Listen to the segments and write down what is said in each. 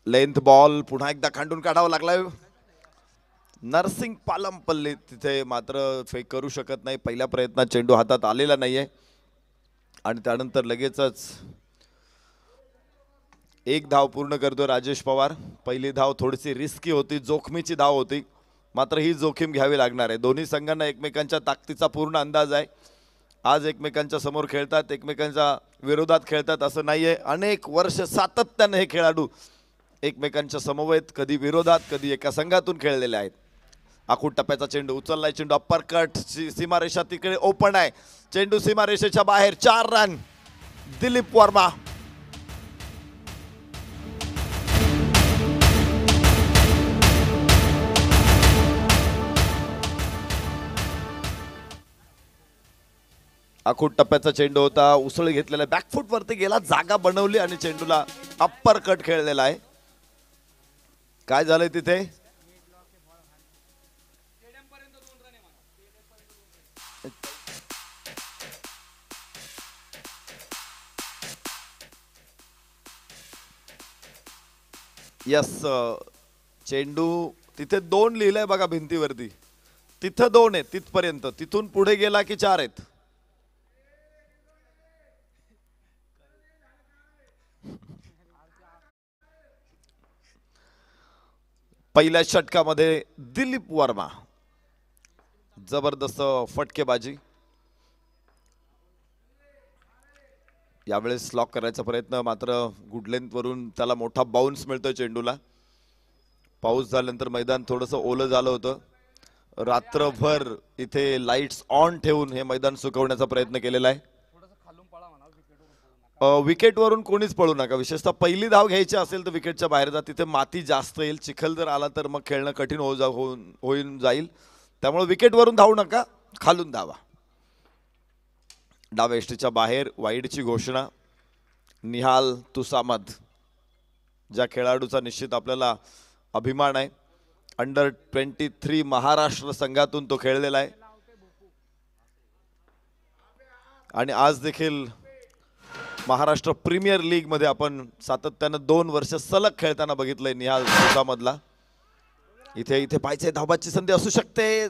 Length ball पुन्हा एकदा खांडून काढावा लागलाय. नरसिंग पालमपल्ली तिथे मात्र फेक करू शकत नाही. पहिल्या प्रयत्नात चेंडू हातात आलेला नाहीये आणि त्यानंतर लगेचच एक धाव पूर्ण करतो राजेश पवार. पहिली धाव थोडीशी रिस्की होती, जोखमीची धाव होती, मात्र ही जोखीम घ्यावी लागणार आहे. दोन्ही संघांना एकमेकांच्या ताकदीचा पूर्ण अंदाज आहे. आज एकमेकांच्या समोर खेळतात, एकमेकांच्या विरोधात खेळतात असं नाहीये. अनेक वर्ष सातत्याने हे खेळाडू एकमेकांच्या समवेत, कधी विरोधात कधी एका संघातून खेळलेले आहेत. आखूड टप्प्याचा चेंडू उचललाय, चेंडू अप्पर कट, सीमारेषा तिकडे ओपन आहे, चेंडू सीमारेषेच्या बाहेर. 4 रन दिलीप वर्मा. आखूड टप्प्याचा चेंडू होता, उसळ घेतलेला, बॅकफूट वरती गेला, जागा बनवली आणि चेंडूला अप्पर कट खेळलेला आहे. काय झालंय तिथे? यस, चेंडू तिथे 2 लिहिलंय बघा भिंतीवरती, तिथं 2 आहेत तिथपर्यंत, तिथून पुढे गेला की 4 आहेत. पहिल्या षटकामध्ये दिलीप वर्मा, जबरदस्त फटकेबाजी. यावेळेस लॉक करायचा प्रयत्न, मात्र गुड लेंथ वरून त्याला मोठा बाउन्स मिळतोय चेंडूला. पाऊस झाल्यानंतर मैदान थोडंसं ओलं झालं होतं. रात्रभर इथे लाईट्स ऑन ठेवून हे मैदान सुकवण्याचा प्रयत्न केलेला आहे. विकेटवरून कोणीच पळू नका, विशेषतः पहिली धाव घ्यायची असेल तर विकेटच्या बाहेर जा. तिथे माती जास्त येईल, चिखल जर आला तर मग खेळणं कठीण होऊन जाईल. त्यामुळे विकेटवरून धावू नका, खालून धावा. डाव्या यष्टीच्या बाहेर वाईडची घोषणा. निहाल तुसामद, ज्या खेळाडूचा निश्चित आपल्याला अभिमान आहे. अंडर 23 महाराष्ट्र संघातून तो खेळलेला आहे आणि आज देखील महाराष्ट्र प्रीमियर लीग मध्ये आपण सातत्यानं 2 वर्ष सलग खेळताना बघितलंय निहाल तुसामदला. इथे पाहिजे धाबाची संधी असू शकते,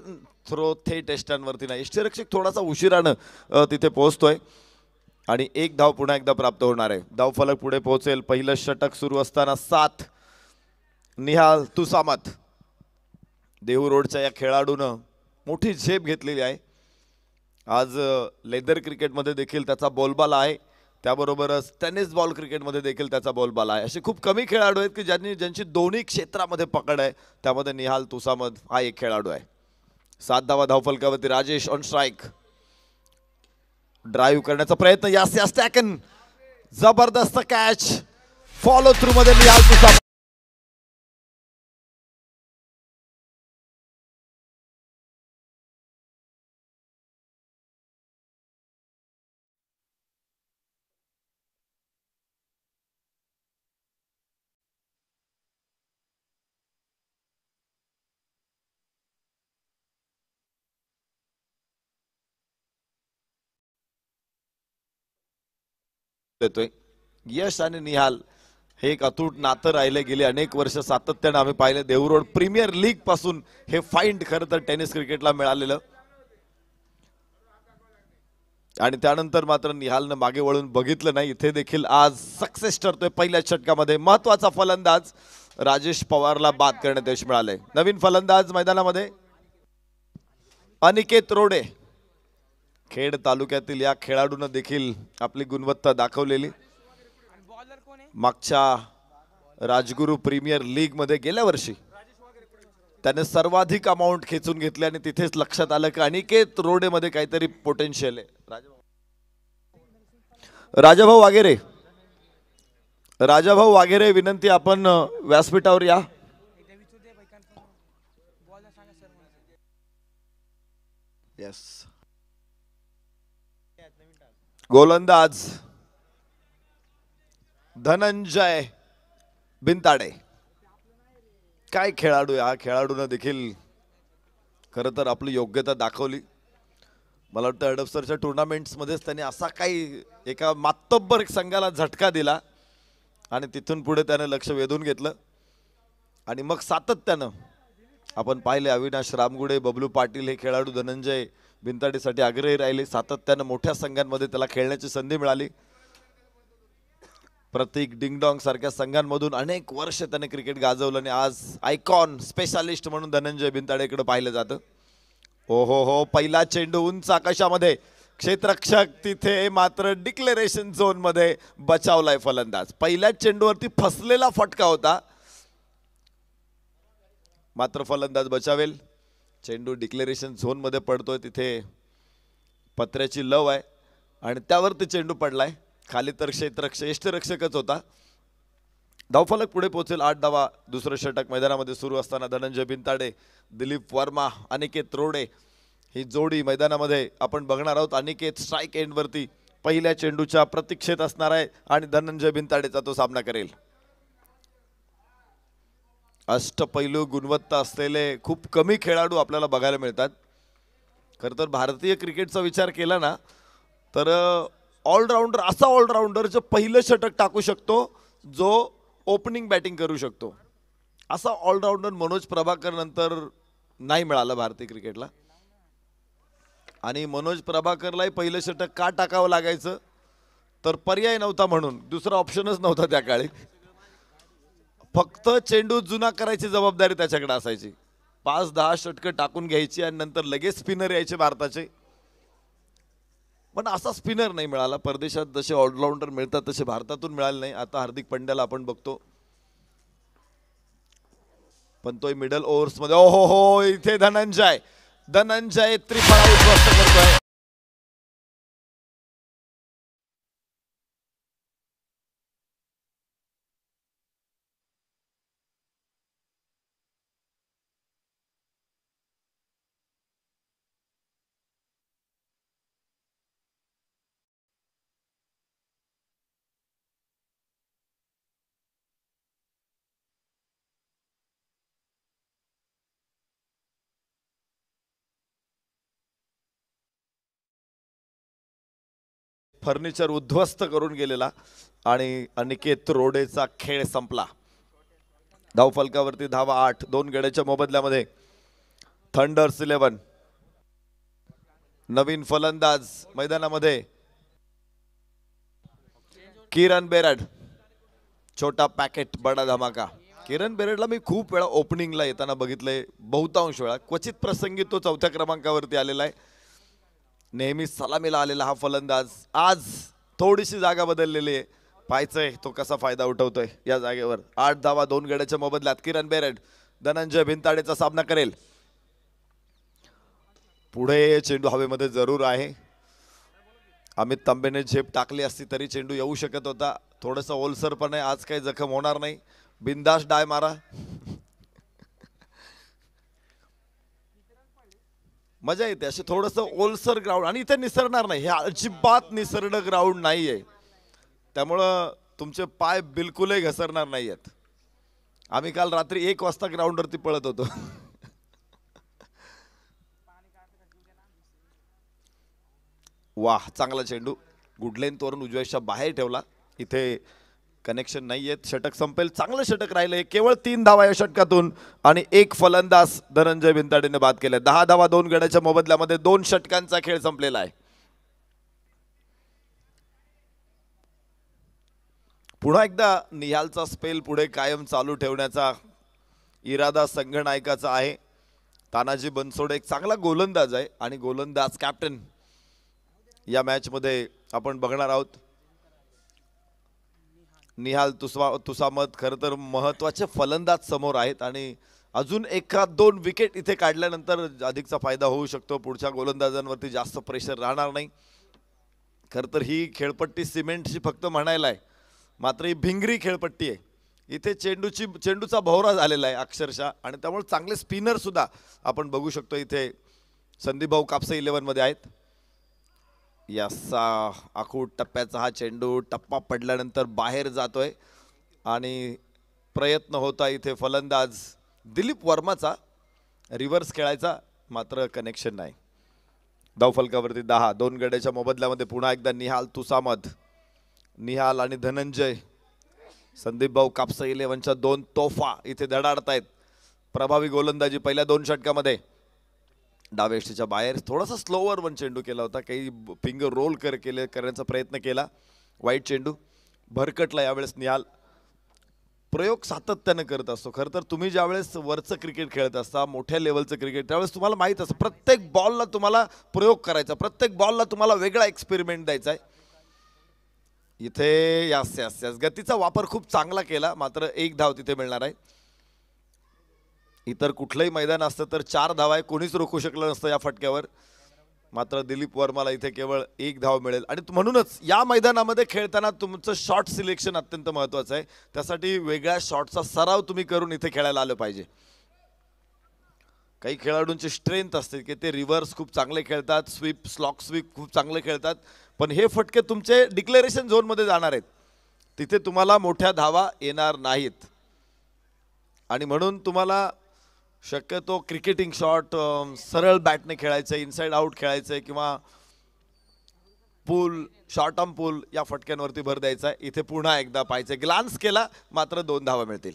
थ्रो थेट यष्ट्यांवरती नाही. यष्टीरक्षक थोडासा उशिरानं तिथे पोहोचतोय आणि एक धाव पुन्हा एकदा प्राप्त होणार आहे. धावफलक पुढे पोहोचेल. पहिलं षटक सुरू असताना 7 निहाल तुसामद. देहू रोडच्या या खेळाडूनं मोठी झेप घेतलेली आहे. आज लेदर क्रिकेटमध्ये देखील त्याचा बोलबाला आहे, त्याबरोबरच टेनिस बॉल क्रिकेटमध्ये देखील त्याचा बोलबाला आहे. असे खूप कमी खेळाडू आहेत की ज्यांची दोन्ही क्षेत्रामध्ये पकड आहे, त्यामध्ये निहाल तुसामद हा एक खेळाडू आहे. 7 धावा धावफलकावरती. राजेश ऑन स्ट्राईक, ड्राईव्ह करण्याचा प्रयत्न, यास टॅकन, जबरदस्त कॅच, फॉलो थ्रू मध्ये निहाल तुसामद. देतोय. यश आणि निहाल हे एक अतूट नातं राहिले. गेले अनेक वर्ष सातत्याने आम्ही पाहिले. देहू रोड प्रीमियर लीग पासून हे फाइंड खरं तर टेनिस क्रिकेटला मिळालेलं आणि त्यानंतर मात्र निहालनं मागे वळून बघितलं नाही. इथे देखील आज सक्सेस ठरतोय. पहिल्या षटकामध्ये महत्वाचा फलंदाज राजेश पवारला बाद करण्यात यश मिळाले. नवीन फलंदाज मैदानामध्ये अनिकेत रोडे. खेड तालुक्यातील या खेळाडूने देखील आपली गुणवत्ता दाखवलेली. मागच्या राजगुरू प्रीमियर लीग मध्ये गेल्या वर्षी त्याने सर्वाधिक अमाउंट खेचून घेतले आणि तिथेच लक्षात आलं की अनिकेत रोडे मध्ये काहीतरी पोटेन्शियल आहे. राजाभाऊ वागेरे, राजाभाऊ वागेरे, विनंती आपण व्यासपीठावर या. यस, गोलंदाज धनंजय बिनताडे. काय खेळाडू आहे हा. खेळाडूने देखील खरं तर आपली योग्यता दाखवली. मला वाटतं हडपसरच्या टुर्नामेंट्स मध्येच त्याने असा काही एका मातब्बर संघाला झटका दिला आणि तिथून पुढे त्याने लक्ष वेधून घेतलं. आणि मग सातत्यानं आपण पाहिले अविनाश रामगुडे, बबलू पाटील हे खेळाडू धनंजय भिंताडेसाठी आग्रही राहिले. सातत्यानं मोठ्या संघांमध्ये त्याला खेळण्याची संधी मिळाली. प्रतीक डिंगडॉंग सारख्या संघांमधून अनेक वर्ष त्याने क्रिकेट गाजवलं आणि आज आयकॉन स्पेशालिस्ट म्हणून धनंजय भिंताडेकडे पाहिलं जातं. हो हो हो, पहिला चेंडू उंच आकाशामध्ये, क्षेत्ररक्षक तिथे मात्र डिक्लेरेशन झोन मध्ये बचावलाय फलंदाज. पहिल्याच चेंडूवरती फसलेला फटका होता, मात्र फलंदाज बचावेल. चेंडू डिक्लेरेशन झोन मध्ये पडतोय, तिथे पत्र्याची लव आहे आणि त्यावरती चेंडू पडलाय. खाली तर यष्टिरक्षकच होता. धावफलक पुढे पोहोचेल. 8 धावा. दुसरं षटक मैदानामध्ये सुरू असताना धनंजय भिंताडे, दिलीप वर्मा, अनिकेत रोडे ही जोडी मैदानामध्ये आपण बघणार आहोत. अनिकेत स्ट्राईक एंडवरती पहिल्या चेंडूच्या प्रतीक्षेत असणार आहे आणि धनंजय भिंताडेचा तो सामना करेल. अष्टपैलू गुणवत्ता असलेले खूप कमी खेळाडू आपल्याला बघायला मिळतात. खरं तर भारतीय क्रिकेटचा विचार केला ना तर ऑलराऊंडर, असा ऑलराऊंडर जो पहिलं षटक टाकू शकतो, जो ओपनिंग बॅटिंग करू शकतो, असा ऑलराऊंडर मनोज प्रभाकर नंतर नाही मिळाला भारतीय क्रिकेटला. आणि मनोज प्रभाकरलाही पहिलं षटक का टाकावं लागायचं तर पर्याय नव्हता, म्हणून दुसरा ऑप्शनच नव्हता त्या काळी. फक्त चेंडू जुना करायची जबाबदारी त्याच्याकडे असायची. 5-10 षटकं टाकून घ्यायची आणि नंतर लगेच स्पिनर यायचे भारताचे. पण असा स्पिनर नाही मिळाला. परदेशात जसे ऑलराऊंडर मिळतात तसे भारतातून मिळाले नाही. आता हार्दिक पंड्याला आपण बघतो, पण तो मिडल ओव्हर्स मध्ये ओ हो हो, इथे धनंजय त्रिफळा उद्ध्वस्त करतोय. फर्निचर उद्ध्वस्त करून गेलेला आणि अनिकेत रोडेचा खेळ संपला. धावफलकावरती धावा 8. 2 गड्याच्या मोबदल्यामध्ये थंडर्स 11. नवीन फलंदाज मैदानामध्ये किरण बेरड. छोटा पॅकेट बडा धमाका. किरण बेरडला मी खूप वेळा ओपनिंगला येताना बघितलंय, बहुतांश वेळा. क्वचित प्रसंगी तो 4थ्या क्रमांकावरती आलेला आहे. नेहमी सलामीला आलेला हा फलंदाज आज थोडीशी जागा बदललेली आहे. पाहायचंय तो कसा फायदा उठवतोय या जागेवर. 8 धावा. 2 गड्याच्या मोबदल्यात किरण बेरड धनंजय भिंताडेचा सामना करेल. पुढे चेंडू हवेमध्ये जरूर आहे. अमित तांबेने झेप टाकली असती तरी चेंडू येऊ शकत होता. थोडंसं ओलसर पण आहे, आज काही जखम होणार नाही. बिंदास डाय मारा. मजा येते. असे थोडंसं ओलसर ग्राउंड आणि इथे निसरणार नाही. हे अजिबात निसरड ग्राउंड नाहीये, त्यामुळं तुमचे पाय बिलकुलही घसरणार नाहीयेत. आम्ही काल रात्री 1 वाजता ग्राउंडवरती पळत होतो. वाह, चांगला चेंडू गुडलेन तोरण उजव्याच्या बाहेर ठेवला. इथे कनेक्शन नाहीये. षटक संपेल. चांगलं षटक राहिले. केवळ 3 धावा या षटकातून आणि 1 फलंदाज धनंजय भिंताडेने बाद केले. 10 धावा. 2 गड्याच्या मोबदल्यामध्ये 2 षटकांचा खेळ संपलेला आहे. पुन्हा एकदा निहालचा स्पेल पुढे कायम चालू ठेवण्याचा इरादा संघनायकाचा आहे. तानाजी बनसोडे एक चांगला गोलंदाज आहे आणि गोलंदाज कॅप्टन या मॅच मध्ये आपण बघणार आहोत. निहाल तुसामत खरं तर महत्वाचे फलंदाज समोर आहेत आणि अजून 1-2 विकेट इथे काढल्यानंतर अधिकचा फायदा होऊ शकतो. पुढच्या गोलंदाजांवरती जास्त प्रेशर राहणार नाही. खरं तर ही खेळपट्टी सिमेंटची फक्त म्हणायला आहे, मात्र ही भिंगरी खेळपट्टी आहे. इथे चेंडूचा भोवरा झालेला आहे अक्षरशः आणि त्यामुळे चांगले स्पिनर सुद्धा आपण बघू शकतो. इथे संदीप भाऊ कापसे 11 मध्ये आहेत. याचा आखूड टप्प्याचा हा चेंडू टप्पा पडल्यानंतर बाहेर जातोय आणि प्रयत्न होता इथे फलंदाज दिलीप वर्माचा रिव्हर्स खेळायचा, मात्र कनेक्शन नाही. धावफलकावरती 10. 2 गड्याच्या मोबदल्यामध्ये पुन्हा एकदा निहाल तुसामत. निहाल आणि धनंजय संदीप भाऊ कापसा 11च्या दोन तोफा इथे धडाडतायत. प्रभावी गोलंदाजी पहिल्या दोन षटकामध्ये. डावेष्टीच्या बाहेर थोडासा स्लोवर वन चेंडू केला होता, काही फिंगर रोल करण्याचा प्रयत्न केला. वाईट चेंडू भरकटला. यावेळेस निहाल प्रयोग सातत्याने करत असतो. खरं तर तुम्ही ज्यावेळेस वरचं क्रिकेट खेळत असता, मोठ्या लेवलचं क्रिकेट, त्यावेळेस तुम्हाला माहीत असतं प्रत्येक बॉलला तुम्हाला प्रयोग करायचा, प्रत्येक बॉलला तुम्हाला वेगळा एक्सपेरिमेंट द्यायचा आहे. इथे यास यास यास गतीचा वापर खूप चांगला केला, मात्र एक धाव तिथे मिळणार आहे. इतर कुठलंही मैदान असतं तर 4 धावा आहे, कोणीच रोखू शकलं नसतं या फटक्यावर. मात्र दिलीप वर्माला इथे केवळ 1 धाव मिळेल. आणि म्हणूनच या मैदानामध्ये खेळताना तुमचं शॉट सिलेक्शन अत्यंत महत्त्वाचं आहे. त्यासाठी वेगळ्या शॉटचा सराव तुम्ही करून इथे खेळायला आलं पाहिजे. काही खेळाडूंची स्ट्रेंथ असते की ते रिव्हर्स खूप चांगले खेळतात, स्वीप स्लॉक स्वीप खूप चांगले खेळतात, पण हे फटके तुमचे डिक्लेरेशन झोनमध्ये जाणार आहेत, तिथे तुम्हाला मोठ्या धावा येणार नाहीत. आणि म्हणून तुम्हाला शक्यतो क्रिकेटिंग शॉट सरळ बॅटने खेळायचं, इनसाइड आउट खेळायचं किंवा पूल शॉर्ट आर्म पूल या फटक्यांवरती भर द्यायचा आहे. इथे पुन्हा एकदा पाहायचं, ग्लान्स केला मात्र 2 धावा मिळतील.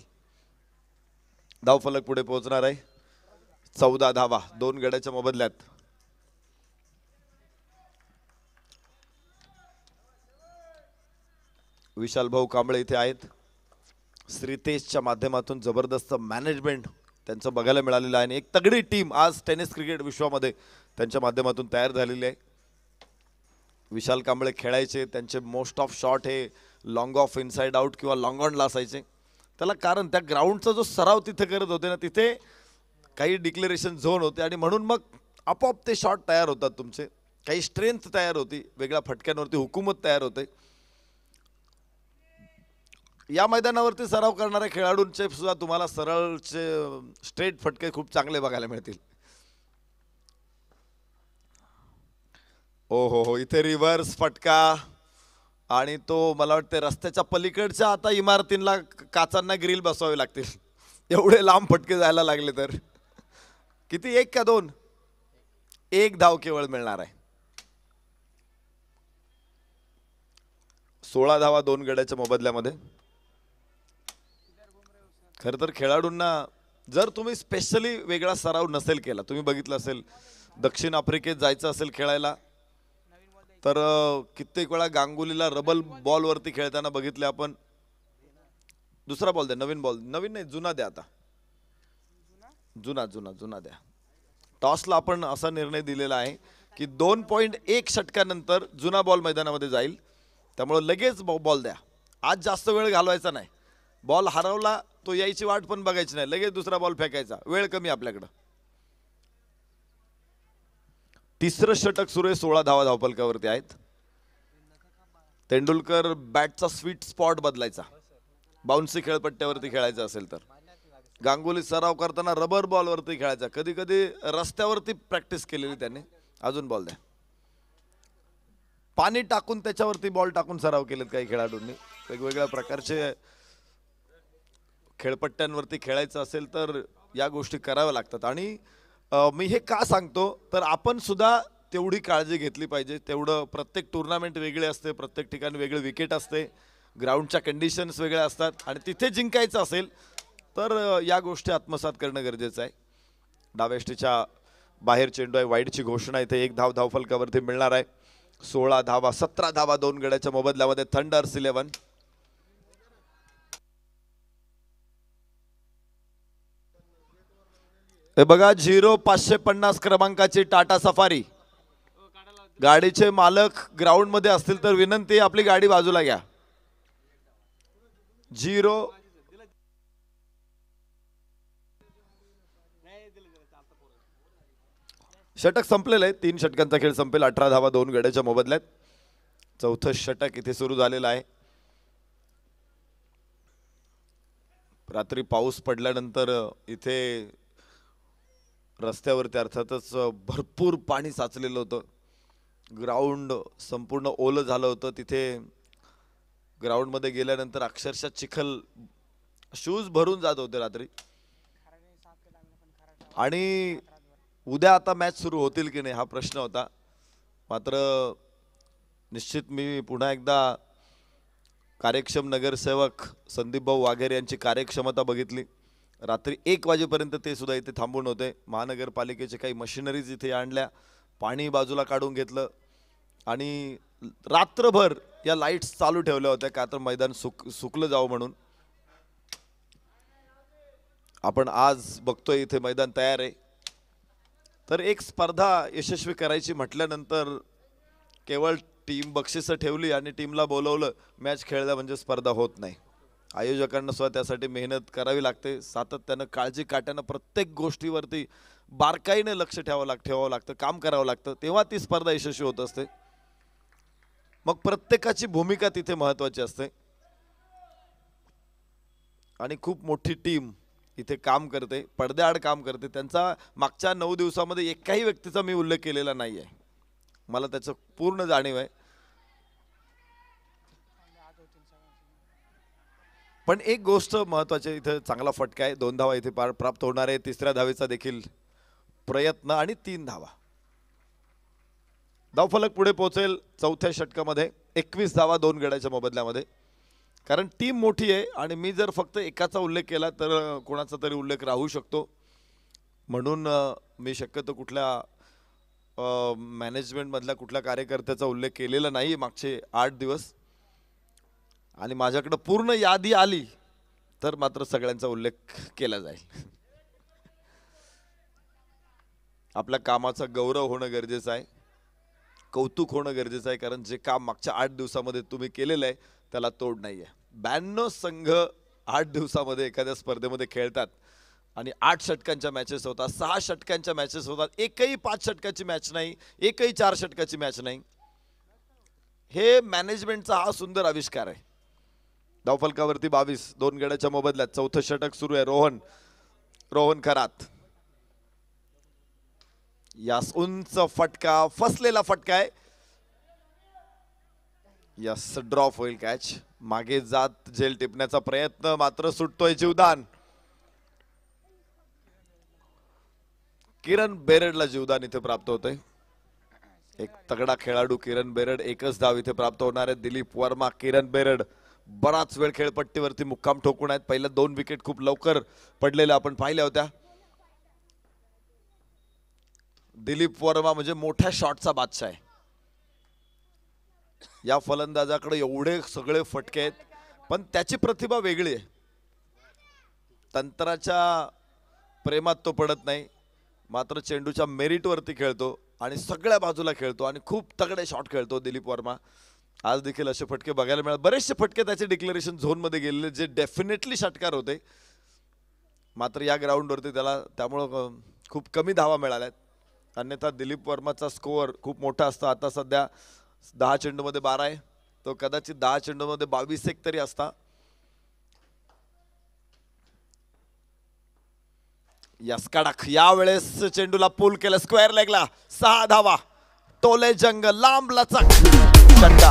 धावफलक पुढे पोहोचणार आहे. 14 धावा 2 गड्याच्या मोबदल्यात. विशाल भाऊ कांबळे इथे आहेत. श्रीतेशच्या माध्यमातून जबरदस्त मॅनेजमेंट त्यांचं बघायला मिळालेलं आहे. एक तगडी टीम आज टेनिस क्रिकेट विश्वामध्ये त्यांच्या माध्यमातून तयार झालेली आहे. विशाल कांबळे खेळायचे, त्यांचे मोस्ट ऑफ शॉट हे लॉंग ऑफ इनसाइड आउट किंवा लॉंग ऑनला असायचे. त्याला कारण त्या ग्राउंडचा जो सराव तिथे करत होते ना, तिथे काही डिक्लेरेशन झोन होते आणि म्हणून मग आपोआप ते शॉट तयार होतात तुमचे. काही स्ट्रेंथ तयार होती, वेगळ्या फटक्यांवरती हुकूमत तयार होते. या मैदानावरती सराव करणाऱ्या खेळाडूंचे सुद्धा तुम्हाला सरळचे स्ट्रेट फटके खूप चांगले बघायला मिळतील. ओ हो, इथे रिव्हर्स फटका आणि तो मला वाटते रस्त्याच्या पलीकडच्या आता इमारतींना काचांना ग्रिल बसवावे लागतील, एवढे लांब फटके जायला लागले. तर किती, 1 का 2? 1 धाव केवळ मिळणार आहे. 16 धावा 2 गड्याच्या मोबदल्यामध्ये. खरं तर खेळाडूंना जर तुम्ही स्पेशली वेगळा सराव नसेल केला, तुम्ही बघितलं असेल दक्षिण आफ्रिकेत जायचं असेल खेळायला तर कित्येक वेळा गांगुलीला रबल बॉलवरती खेळताना बघितले आपण. दुसरा बॉल द्या, नवीन बॉल, नवीन नाही जुना द्या, आता जुना जुना जुना द्या. टॉसला आपण असा निर्णय दिलेला आहे की 2.1 षटकानंतर जुना बॉल मैदानामध्ये जाईल, त्यामुळे लगेच बॉल द्या. आज जास्त वेळ घालवायचा नाही. बॉल हरवला तो यायची वाट पण बघायची नाही, लगेच दुसरा बॉल फेकायचा. वेळ कमी आपल्याकडं. तिसरं षटक सुरू आहे. 16 धावा धावफलकावरती आहेत. तेंडुलकर बॅटचा स्वीट स्पॉट बदलायचा, बाउन्सी खेळपट्ट्यावरती खेळायचं असेल तर. गांगुली सराव करताना रबर बॉलवरती खेळायचा, कधी कधी रस्त्यावरती प्रॅक्टिस केलेली त्याने. अजून बॉल द्या. पाणी टाकून त्याच्यावरती बॉल टाकून सराव केलेत काही खेळाडूंनी. वेगवेगळ्या प्रकारचे खेळपट्ट्यांवरती खेळायचं असेल तर या गोष्टी कराव्या लागतात. आणि मी हे का सांगतो तर आपण सुद्धा तेवढी काळजी घेतली पाहिजे. तेवढं प्रत्येक टुर्नामेंट वेगळे असते, प्रत्येक ठिकाणी वेगळे विकेट असते, ग्राउंडच्या कंडिशन्स वेगळ्या असतात आणि तिथे जिंकायचं असेल तर या गोष्टी आत्मसात करणं गरजेचं आहे. डावेष्टीच्या बाहेर चेंडू आहे, वाईडची घोषणा. इथे 1 धाव धावफलकावरती मिळणार आहे. 16 धावा 17 धावा 2 गड्याच्या मोबदल्यामध्ये थंडर्स 11. हे बघा 0550 क्रमांकाची टाटा सफारी. गाडीचे मालक ग्राउंड मध्ये असतील तर विनंती, आपली गाडी बाजूला घ्या. 0 षटक संपलेलं आहे. 3 षटकांचा खेळ संपेल. 18 धावा 2 गड्याच्या मोबदल्यात. चौथं षटक इथे सुरू झालेलं आहे. रात्री पाऊस पडल्यानंतर इथे रस्त्यावरती अर्थातच भरपूर पाणी साचलेलं होतं. ग्राउंड संपूर्ण ओलं झालं होतं. तिथे ग्राउंडमध्ये गेल्यानंतर अक्षरशः चिखल शूज भरून जात होते रात्री. आणि उद्या आता मॅच सुरू होतील की नाही हा प्रश्न होता. मात्र निश्चित मी पुन्हा एकदा कार्यक्षम नगरसेवक संदीप भाऊ वाघेरे यांची कार्यक्षमता बघितली. रात्री 1 वाजेपर्यंत ते सुद्धा इथे थांबून होते. महानगरपालिकेचे काही मशिनरीज इथे आणल्या, पाणी बाजूला काढून घेतलं आणि रात्रभर या लाईट्स चालू ठेवल्या होत्या का तर मैदान सुकलं जावं म्हणून. आपण आज बघतोय इथे मैदान तयार आहे. तर एक स्पर्धा यशस्वी करायची म्हटल्यानंतर केवळ टीम बक्षिसं ठेवली आणि टीमला बोलवलं मॅच खेळला म्हणजे स्पर्धा होत नाही. आयोजकांना सुद्धा त्यासाठी मेहनत करावी लागते. सातत्यानं काळजी काट्यानं प्रत्येक गोष्टीवरती बारकाईने लक्ष ठेवावं लागतं, काम करावं लागतं, तेव्हा ती स्पर्धा यशस्वी होत असते. मग प्रत्येकाची भूमिका तिथे महत्त्वाची असते आणि खूप मोठी टीम इथे काम करते, पडद्याआड काम करते. त्यांचा मागच्या 9 दिवसामध्ये एकाही व्यक्तीचा मी उल्लेख केलेला नाही आहे. मला त्याचं पूर्ण जाणीव आहे. पण एक गोष्ट महत्त्वाची, इथं चांगला फटका आहे. 2 धावा इथे प्राप्त होणार आहे. तिसऱ्या धावेचा देखील प्रयत्न आणि 3 धावा. धावफलक पुढे पोहोचेल चौथ्या षटकामध्ये. 21 धावा 2 गड्याच्या मोबदल्यामध्ये. कारण टीम मोठी आहे आणि मी जर फक्त एकाचा उल्लेख केला तर कोणाचा तरी उल्लेख राहू शकतो. म्हणून मी शक्यतो कुठल्या मॅनेजमेंटमधल्या कुठल्या कार्यकर्त्याचा उल्लेख केलेला नाही मागचे 8 दिवस. आणि माझ्याकडे पूर्ण यादी आली तर मात्र सगळ्यांचा उल्लेख केला जाईल. आपल्या कामाचा गौरव होणं गरजेचं आहे, कौतुक होणं गरजेचं आहे. कारण जे काम मागच्या 8 दिवसामध्ये तुम्ही केलेलं आहे त्याला तोड नाही आहे. 92 संघ 8 दिवसामध्ये एखाद्या स्पर्धेमध्ये खेळतात आणि 8 षटकांच्या मॅचेस होतात, 6 षटकांच्या मॅचेस होतात. एकही 5 षटकाची मॅच नाही, एकही 4 षटकाची मॅच नाही. हे मॅनेजमेंटचा हा सुंदर आविष्कार आहे. धावफलकावरती 22 2 गड्याच्या मोबदल्यात. चौथं षटक सुरू आहे. रोहन खरात. यास उंच फटका, फसलेला फटका आहे. यस, ड्रॉप होईल कॅच. मागे जात झेल टिपण्याचा प्रयत्न मात्र सुटतोय जीवदान. किरण बेरडला जीवदान इथे प्राप्त होतंय. एक तगडा खेळाडू किरण बेरड. एकच धाव इथे प्राप्त होणार आहे. दिलीप वर्मा, किरण बेरड बराच वेळ खेळपट्टीवरती मुक्काम ठोकून आहेत. पहिल्या 2 विकेट खूप लवकर पडलेल्या आपण पाहिल्या होत्या. दिलीप वर्मा म्हणजे मोठ्या शॉटचा बादशाह आहे. या फलंदाजाकडे एवढे सगळे फटके आहेत पण त्याची प्रतिभा वेगळी आहे. तंत्राच्या प्रेमात तो पडत नाही, मात्र चेंडूच्या मेरिटवरती खेळतो आणि सगळ्या बाजूला खेळतो आणि खूप तगडे शॉट खेळतो दिलीप वर्मा. आज देखील असे फटके बघायला मिळाले. बरेचसे फटके त्याचे डिक्लेरेशन झोनमध्ये गेलेले जे डेफिनेटली षटकार होते, मात्र या ग्राउंडवरती त्याला त्यामुळं खूप कमी धावा मिळाल्यात. अन्यथा दिलीप वर्माचा स्कोअर खूप मोठा असता. आता सध्या 10 चेंडूमध्ये 12 आहे. तो कदाचित 10 चेंडूमध्ये 22 एक तरी असता. यस, कडक. यावेळेस चेंडूला पूल केलं स्क्वेअर लेगला. 6 धावा. टोले जंग, लांब लचक षटकार.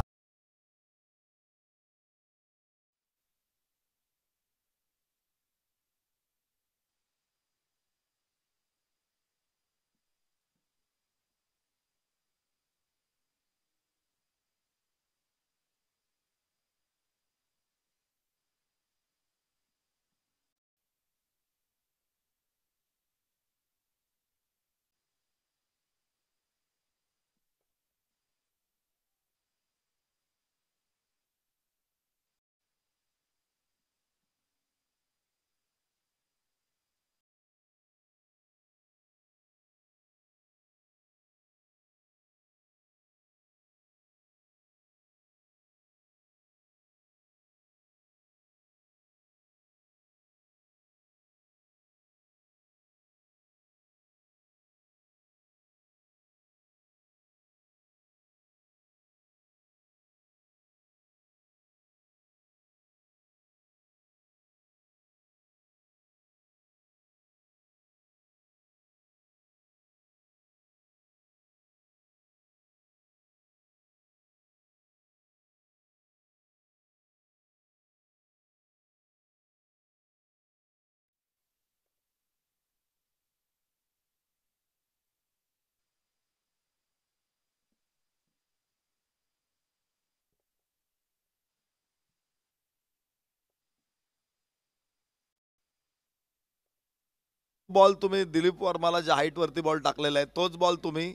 बॉल तुम्ही दिलीप वर्माला ज्या हाईट वरती बॉल टाकलेला आहे तोच बॉल तुम्ही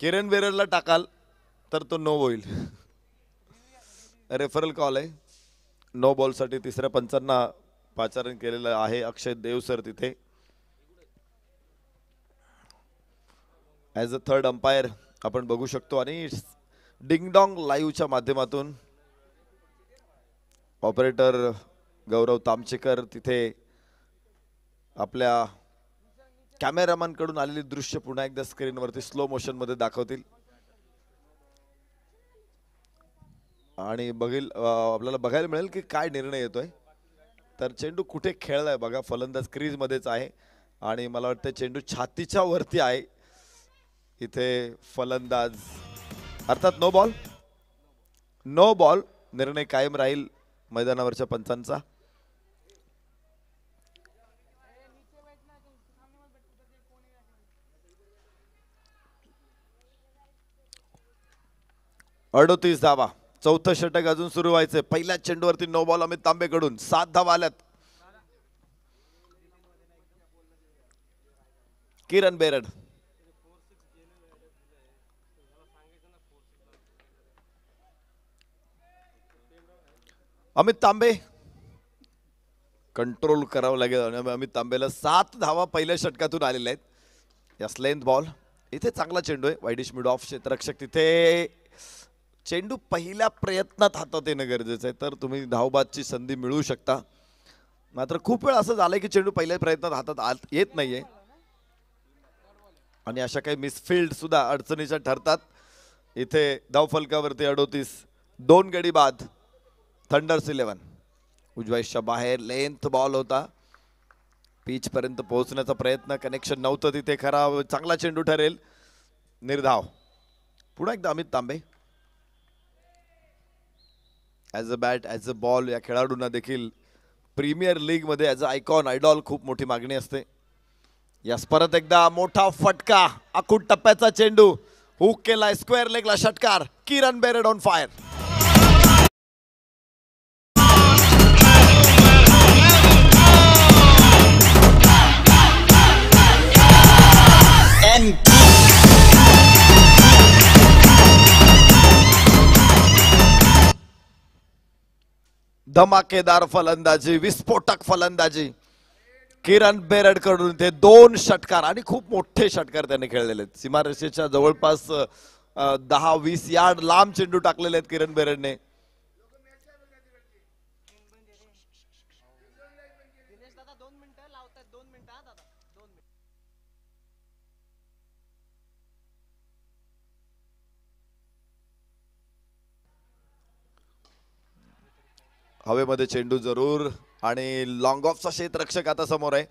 किरण बेरडला टाकाल तर तो नो होईल. रेफरल कॉल आहे. नो बॉल साठी तिसऱ्या पंचांना पाचारण केलेलं आहे अक्षय देव सर तिथे. ॲज अ थर्ड अंपायर आपण बघू शकतो आणि डिंगडॉंग लाईव्हच्या माध्यमातून ऑपरेटर गौरव तामचेकर तिथे आपल्या कॅमेरामॅन कडून आलेली दृश्य पुन्हा एकदा स्क्रीनवरती स्लो मोशन मध्ये दाखवतील आणि आपल्याला बघायला मिळेल की काय निर्णय येतोय. तर चेंडू कुठे खेळलाय बघा. फलंदाज क्रीज मध्येच आहे आणि मला वाटतं चेंडू छातीच्या वरती आहे. इथे फलंदाज अर्थात नो बॉल. नो बॉल निर्णय कायम राहील मैदानावरच्या पंचांचा. अडोतीस धावा. चौथं षटक अजून सुरू व्हायचंय. पहिल्या चेंडूवरती नो बॉल अमित तांबेकडून. 7 धावा आल्यात. किरण बेरड अमित तांबे कंट्रोल करावं लागेल. अमित तांबेला 7 धावा पहिल्या षटकातून आलेल्या आहेत. Yes length ball. इथे चांगला चेंडू आहे. वाईडिश मिड ऑफ क्षेत्ररक्षक तिथे. चेंडू पहिल्या प्रयत्नात हातात येणं गरजेचं आहे तर तुम्ही धावबादची संधी मिळवू शकता. मात्र खूप वेळ असं झालंय की चेंडू पहिल्या प्रयत्नात हातात येत नाहीये आणि अशा काही मिसफिल्ड सुद्धा अडचणीच्या ठरतात. इथे धावफलकावरती 38. 2 गडी बाद. थंडर्स 11 उजव्याच्या बाहेर लेंथ बॉल होता. पिच पर्यंत पोहोचण्याचा प्रयत्न कनेक्शन नव्हतं तिथे. खरा चांगला चेंडू ठरेल. निर्धाव. पुन्हा एकदा Amit Tambe. As a bat as a ball या खेळाडूंना देखील प्रीमियर लीग मध्ये ॲज अ आयकॉन आयडॉल खूप मोठी मागणी असते. यास परत एकदा मोठा फटका. अकूट टप्प्याचा चेंडू हुक केलाय स्क्वेअर लेगला षटकार. किरण बेरड ऑन फायर. धमाकेदार फलंदाजी. विस्फोटक फलंदाजी किरण बेरड कडून. ते 2 षटकार आणि खूप मोठे षटकार त्याने खेळलेले आहेत. सीमारेषेच्या जवळपास 10-20 यार्ड लांब चेंडू टाकलेले आहेत किरण बेरडने. हवेमध्ये चेंडू जरूर आणि लॉंग ऑफचा क्षेत्ररक्षक आता समोर आहे.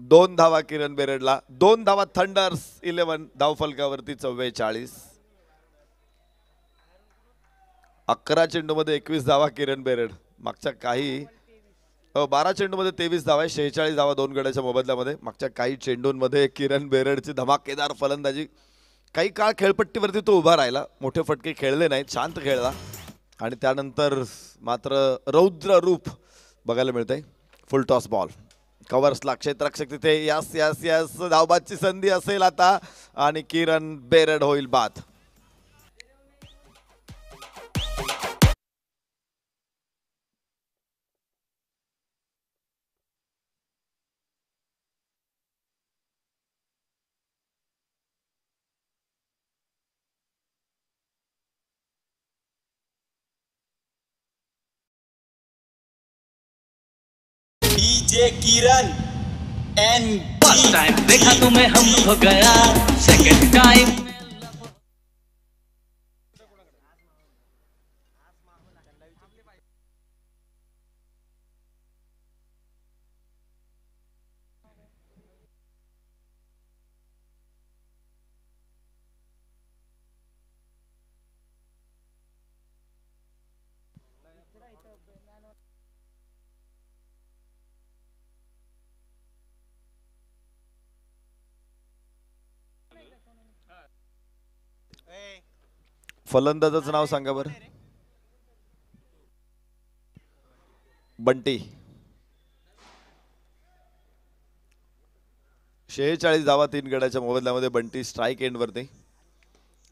2 धावा किरण बेरडला. 2 धावा थंडर्स 11 धावफलकावरती 44. 11 चेंडू मध्ये 21 धावा किरण बेरड. मागच्या काही 12 चेंडू मध्ये 23 धावा आहे. 46 धावा 2 गड्याच्या मोबदल्यामध्ये. मागच्या काही चेंडूंमध्ये किरण बेरडची धमाकेदार फलंदाजी. काही काळ खेळपट्टीवरती तो उभा राहिला. मोठे फटके खेळले नाहीत. शांत खेळला आणि त्यानंतर मात्र रौद्र रूप बघायला मिळतंय. फुल टॉस बॉल. कव्हर्सला क्षेत्ररक्षक तिथे. यस यस यस धावबादची संधी असेल आता आणि किरण बेरड होईल बाद. डीजे किरण एंड फर्स्ट टाइम देखा तुम्हें हम हो गया सेकंड टाइम. फलंदाजाचं नाव सांगा बरं. बंटी. 46 धावा 3 गड्याच्या मोबदल्यामध्ये. बंटी स्ट्राईक एंड वरती.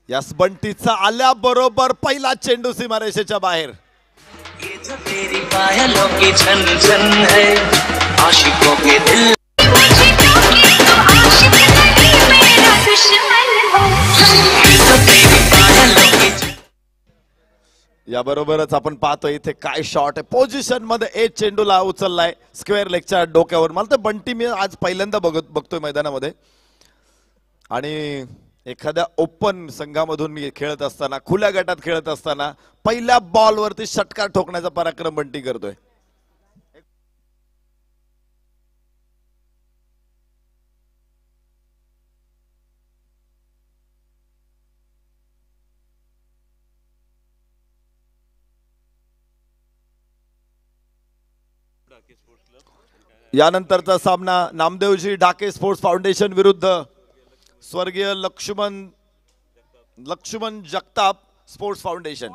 यास बंटीचा आल्या बरोबर पहिला चेंडू सीमारेषेच्या बाहेर. ये जो तेरी पायलों की छन छन है आशिकों के दिल याबरोबरच आपण पाहतो इथे काय शॉट आहे. पोझिशन मध्ये एक चेंडूला उचललाय स्क्वेअर लेगच्या डोक्यावर. मला तर बंटी मी आज पहिल्यांदा बघतोय मैदानामध्ये. आणि एखाद्या ओपन संघामधून खेळत असताना, खुल्या गटात खेळत असताना पहिल्या बॉलवरती षटकार ठोकण्याचा पराक्रम बंटी करतोय. यानंतरचा सामना नामदेवजी ढाके स्पोर्ट्स फाउंडेशन विरुद्ध स्वर्गीय लक्ष्मण जगताप स्पोर्ट्स फाउंडेशन.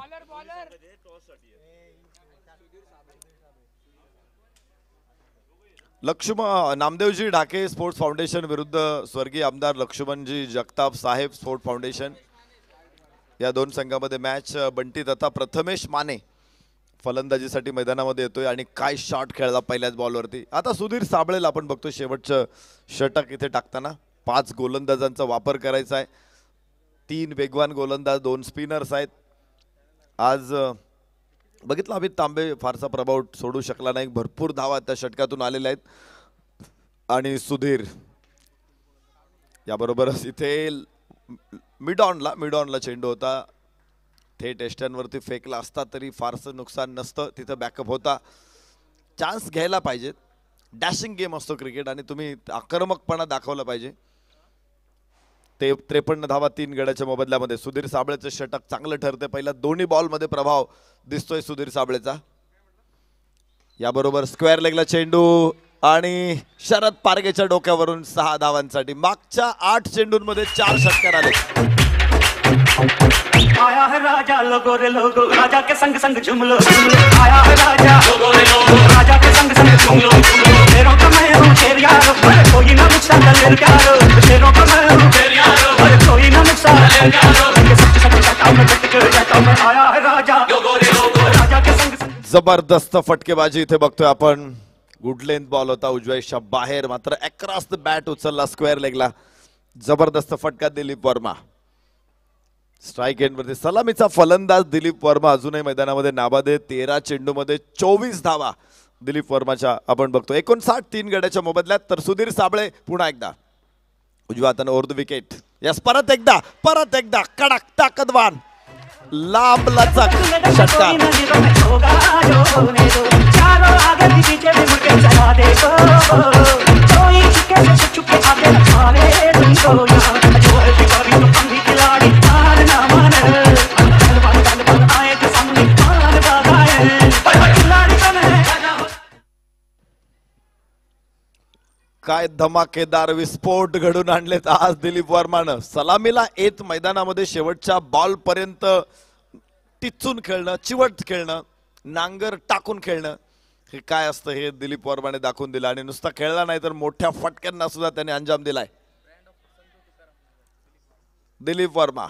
नामदेवजी ढाके स्पोर्ट्स फाउंडेशन विरुद्ध स्वर्गीय आमदार लक्ष्मणजी जगताप साहेब स्पोर्ट्स फाउंडेशन. या दोन संघामध्ये मॅच. बंटी तथा प्रथमेश माने फलंदाजीसाठी मैदानामध्ये येतोय आणि काय शॉट खेळला पहिल्याच बॉलवरती. आता सुधीर साबळेला आपण बघतो शेवटचं षटक इथे टाकताना. 5 गोलंदाजांचा वापर करायचा आहे. 3 वेगवान गोलंदाज, 2 स्पिनर्स आहेत. आज बघितलं अमित तांबे फारसा प्रभाव सोडू शकला नाही. भरपूर धावा त्या षटकातून आलेल्या आहेत. आणि सुधीर याबरोबरच इथे मिड ऑनला चेंडू होता. थेट एस्टनवरती फेकला असता तरी फारसं नुकसान नसतं. तिथं बॅकअप होता. चान्स घ्यायला पाहिजेत. डॅशिंग गेम असतो क्रिकेट आणि तुम्ही आक्रमकपणा दाखवला पाहिजे. 53 धावा 3 गड्याच्या मोबदल्यामध्ये. सुधीर साबळेचं षटक चांगलं ठरते. पहिला दोन्ही बॉलमध्ये प्रभाव दिसतोय सुधीर साबळेचा. याबरोबर स्क्वेअर लेगला चेंडू आणि शरद पारगेच्या डोक्यावरून 6 धावांसाठी. मागच्या 8 चेंडूंमध्ये 4 षटकार आले. आया है राजा लोगो रे लोगो राजा के संग संग झूम लो आया है राजा लोगो रे लोगो राजा के संग संग झूम लो शेरों का मैं हूँ शेर यारो कोई ना मुझसा दलेर यारो शेरों का मैं हूँ शेर यारो कोई ना मुझसा दलेर यारो सच सच जाता मैं झट कर जाता मैं आया है राजा लोगो रे लोगो राजा के संग संग. जबरदस्त फटकेबाजी इथे बघतोय आपण. गुड लेंथ बॉल होता उजव्याच्या बाहेर, मात्र अक्रॉस द बॅट उचलला स्क्वेअर लेगला. जबरदस्त फटका दिलीप वर्मा. स्ट्राईक एंड वरती सलामीचा फलंदाज दिलीप वर्मा अजूनही मैदानामध्ये नाबाद आहे. 13 चेंडूमध्ये 24 धावा दिलीप वर्माच्या आपण बघतो. 59 3 गड्याच्या मोबदल्यात. तर सुधीर साबळे पुन्हा एकदा उजव्या हाताने ओव्हर द विकेट. यस परत एकदा कडक ताकदवान लांब लचक षटकार. काय धमाकेदार विस्फोट घडून आणलेत आज दिलीप वर्मानं. सलामीला येत मैदानामध्ये शेवटच्या बॉल पर्यंत टिचून खेळणं, चिवट खेळणं, नांगर टाकून खेळणं, हे काय असतं हे दिलीप वर्माने दाखवून दिलं. आणि नुसता खेळला नाही तर मोठ्या फटक्यांना सुद्धा त्याने अंजाम दिलाय. दिलीप वर्मा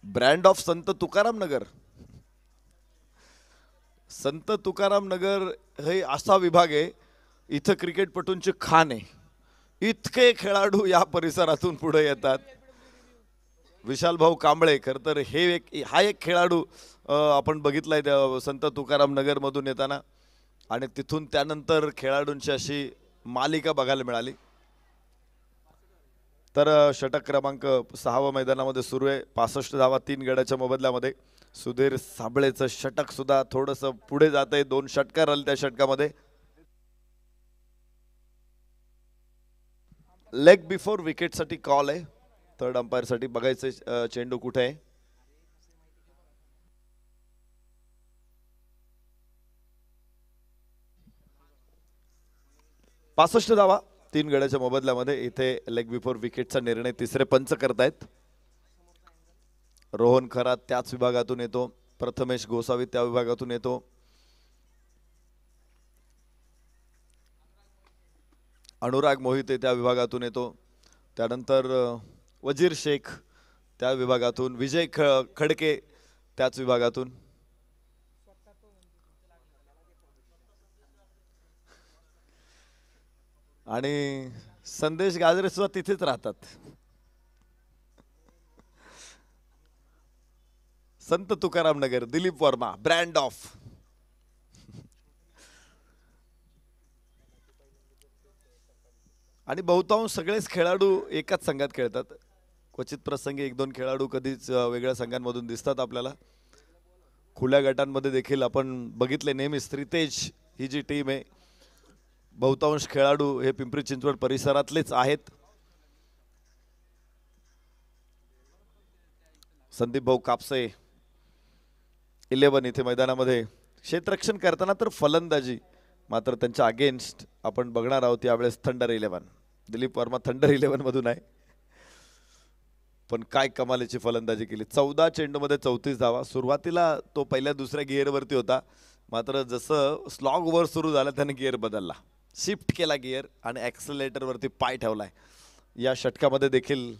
ब्रँड ऑफ संत तुकाराम नगर. संत तुकाराम नगर हे असा विभाग आहे इथं क्रिकेटपटूंची खाण आहे. इतके खेळाडू या परिसरातून पुढे येतात. विशाल भाऊ कांबळे खर तर हा एक खेळाडू आपण बघितलाय संत तुकाराम नगर मधून येताना. आणि तिथून त्यानंतर खेळाडूंची अशी मालिका बघायला मिळाली. तर षटक क्रमांक 6 मैदानामध्ये सुरू आहे. 65 धावा 3 गड्याच्या मोबदल्यामध्ये. सुधीर साबळेचं षटक सुद्धा थोडंसं पुढे जात आहे. 2 षटकार आले त्या षटकामध्ये. लेग बिफोर विकेट साठी कॉल आहे. थर्ड अंपायर साठी बघायचं चेंडू कुठे आहे. पासष्ट धावा 3 गड्याच्या मोबदल्यामध्ये. इथे लेग बिफोर विकेटचा निर्णय तिसरे पंच करतायत. रोहन खरात त्याच विभागातून येतो. प्रथमेश गोसावी त्या विभागातून येतो. अनुराग मोहिते त्या विभागातून येतो. त्यानंतर वजीर शेख त्या विभागातून, विजय खडके त्याच विभागातून, आणि संदेश गाजरे सुद्धा तिथेच राहतात. संत तुकाराम नगर, दिलीप वर्मा, ब्रँड ऑफ. आणि बहुतांश सगळेच खेळाडू एकाच संघात खेळतात. क्वचित प्रसंगी 1-2 खेळाडू कधीच वेगळ्या संघांमधून दिसतात आपल्याला. खुल्या गटांमध्ये देखील आपण बघितले नेहमीच त्रितेज ही जी टीम आहे, बहुतांश खेळाडू हे पिंपरी चिंचवड परिसरातलेच आहेत. संदीप भाऊ कापसे 11 इथे मैदानामध्ये क्षेत्ररक्षण करताना, तर फलंदाजी मात्र त्यांच्या अगेन्स्ट आपण बघणार आहोत यावेळेस थंडर 11. दिलीप वर्मा थंडर 11 मधून आहे, पण काय कमालीची फलंदाजी केली. 14 चेंडूमध्ये 34 धावा. सुरुवातीला तो पहिल्या दुसऱ्या गिअरवरती होता, मात्र जसं स्लॉग वर सुरू झाला त्याने गिअर बदलला, शिफ्ट केला गिअर आणि ॲक्सेलरेटरवरती पाय ठेवलाय. या षटकामध्ये देखील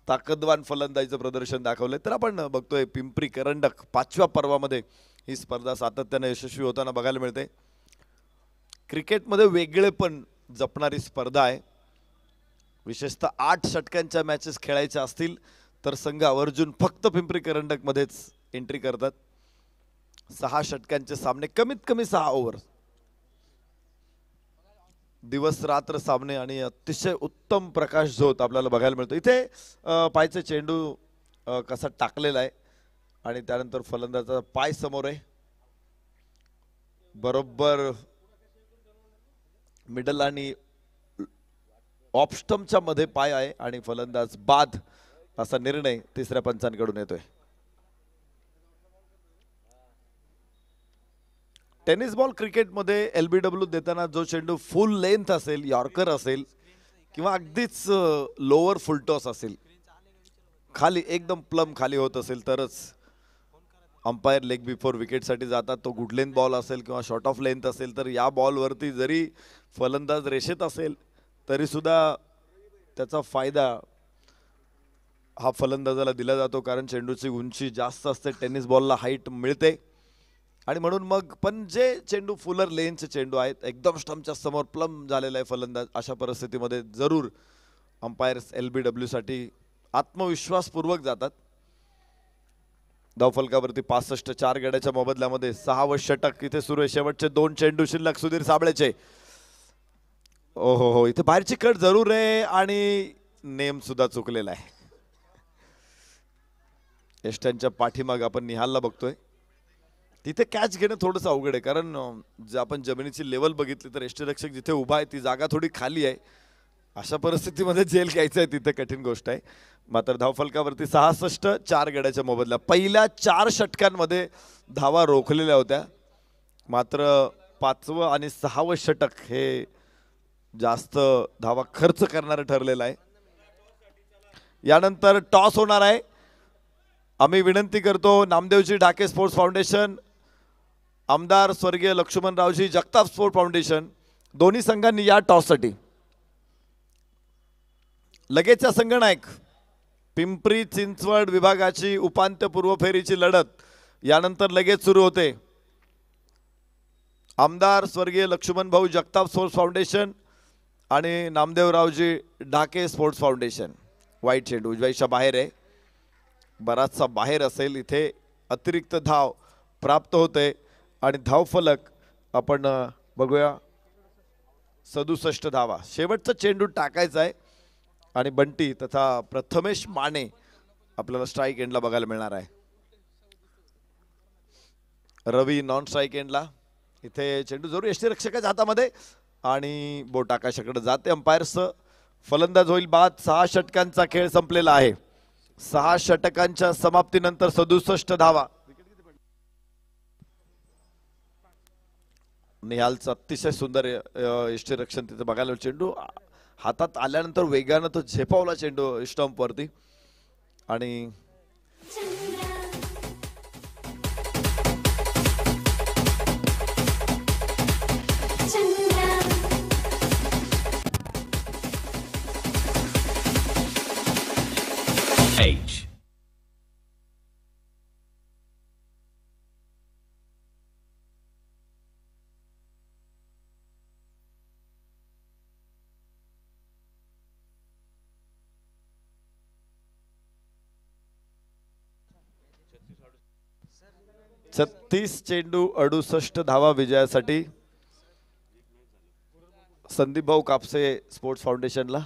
ताकदवान फलंदाजीचं प्रदर्शन दाखवलंय. तर आपण बघतोय पिंपरी करंडक 5व्या पर्वामध्ये ही स्पर्धा सातत्याने यशस्वी होताना बघायला मिळते. क्रिकेटमध्ये वेगळेपण जपणारी स्पर्धा आहे. विशेषतः 8 षटकांच्या मॅचेस खेळायच्या असतील तर संघ आवर्जून फक्त पिंपरी करंडकमध्येच एंट्री करतात. 6 षटकांचे सामने, कमीत कमी 6 ओव्हर, दिवस रात्र सामने आणि अतिशय उत्तम प्रकाश झोत आपल्याला बघायला मिळतो. इथे पायचे चेंडू कसा टाकलेला आहे आणि त्यानंतर फलंदाजाचा पाय समोर आहे, बरोबर मिडल आणि ऑफ स्टंपच्या मध्ये पाय आहे आणि फलंदाज बाद असा निर्णय तिसऱ्या पंचांकडून येतोय. टेनिस बॉल क्रिकेटमध्ये LBW देताना जो चेंडू फुल लेंथ असेल, यॉर्कर असेल किंवा अगदीच लोअर फुलटॉस असेल, खाली एकदम प्लम खाली होत असेल तरच अंपायर लेग बिफोर विकेटसाठी जातात. तो गुड लेंथ बॉल असेल किंवा शॉर्ट ऑफ लेंथ असेल तर या बॉलवरती जरी फलंदाज रेषेत असेल तरी सुद्धा त्याचा फायदा हा फलंदाजाला दिला जातो, कारण चेंडूची उंची जास्त असते, टेनिस बॉलला हाईट मिळते. आणि म्हणून मग पण जे चेंडू फुलर लेनचे चेंडू आहेत, एकदम स्टंपच्या समोर प्लम झालेला आहे फलंदाज, अशा परिस्थितीमध्ये जरूर अंपायर्स LBW साठी आत्मविश्वासपूर्वक जातात. धावफलकावरती 65, 4 गड्याच्या मोबदल्यामध्ये 6वं षटक इथे सुरू आहे. शेवटचे 2 चेंडू शिल्लक सुधीर साबळेचे. हो, इथे बाहेरची कट जरूर आहे आणि नेम सुद्धा चुकलेला आहे. यष्ट्यांच्या पाठीमाग आपण निहालला बघतोय, तिथे कॅच घेणं थोडंसं अवघड आहे, कारण जर आपण जमिनीची लेवल बघितली तर यष्टीरक्षक जिथे उभा आहे ती जागा थोडी खाली आहे. अशा परिस्थितीमध्ये झेल घ्यायचं आहे तिथे कठीण गोष्ट आहे. मात्र धावफलकावरती 66, 4 गड्याच्या मोबदल्या. पहिल्या 4 षटकांमध्ये धावा रोखलेल्या होत्या, मात्र 5वं आणि 6वं षटक हे जास्त धावा खर्च करणारं ठरलेलं आहे. यानंतर टॉस होणार आहे. आम्ही विनंती करतो नामदेवजी ढाके स्पोर्ट्स फाउंडेशन, आमदार स्वर्गीय लक्ष्मणरावजी जगताप स्पोर्ट्स फाउंडेशन, दोन्ही संघांनी या टॉससाठी. लगेचच्या संगणक पिंपरी चिंचवड विभागाची उपांत्यपूर्व फेरीची लढत यानंतर लगेच सुरू होते. आमदार स्वर्गीय लक्ष्मण भाऊ जगताप स्पोर्ट्स फाउंडेशन आणि नामदेवरावजी ढाके स्पोर्ट्स फाउंडेशन. वाईट चेंडू उजव्याच्या बाहेर आहे, बराचसा बाहेर असेल. इथे अतिरिक्त धाव प्राप्त होते आणि धावफलक आपण बघूया 67 धावा. शेवटचा चेंडू टाकायचा आहे आणि बंटी तथा प्रथमेश माने आपल्याला स्ट्राईक एंडला बघायला मिळणार आहे. रवी नॉन स्ट्राईक एंडला. इथे चेंडू जरूर यष्टीरक्षकाच्या हातामध्ये आणि बोट आकाशाकडे जाते. अंपायर्स फलंदाज होईल बाद. 6 षटकांचा खेळ संपलेला आहे. 6 षटकांच्या समाप्तीनंतर 67 धावा. निहालचं अतिशय सुंदर यष्टीरक्षण तिथे बघायला. चेंडू हातात आल्यानंतर वेगानं तो झेपावला चेंडू स्टंप वरती आणि H. 36 चेंडू 68 धावा विजयासाठी संदीप भाऊ कापसे स्पोर्ट्स फाउंडेशनला.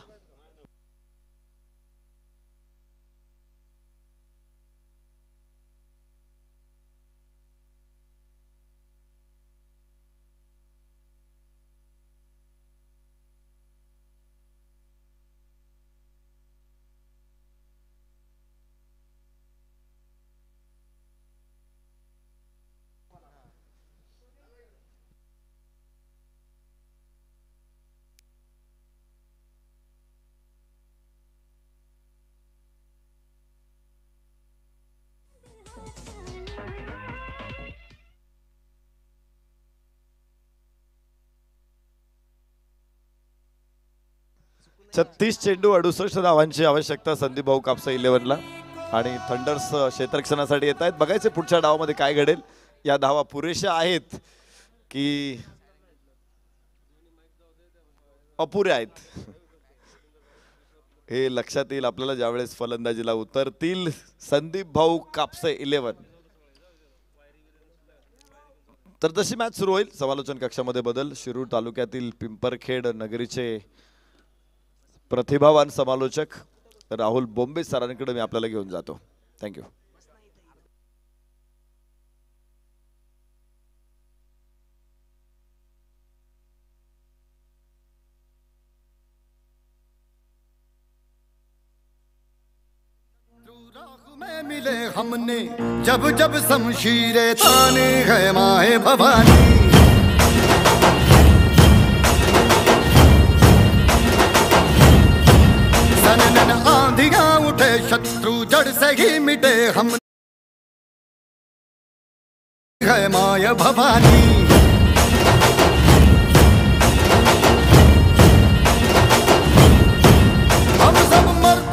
छत्तीस चेंडू 68 धावांची आवश्यकता संदीप भाऊ कापसे 11 ला. आणि थंडर्स क्षेत्ररक्षणासाठी येत आहेत. बघायचे पुढच्या डावामध्ये काय घडेल. या धावा पुरेशा आहेत की अपुऱ्या आहेत हे लक्षात येईल आपल्याला ज्यावेळेस फलंदाजीला उतरतील संदीप भाऊ कापसे 11. तर जशी मॅच सुरू होईल समालोचन कक्षामध्ये बदल. शिरूर तालुक्यातील पिंपरखेड नगरीचे प्रतिभावान समालोचक राहुल बोंबे सरांकडे मी आपल्याला घेऊन जातो. थँक्यू. में मिले हमने जब जब शमशीरे ताने है माए भवानी. सनन आंधियां उठे शत्रु जड़ से ही मिटे हम है माय भवानी. हम सब मर्द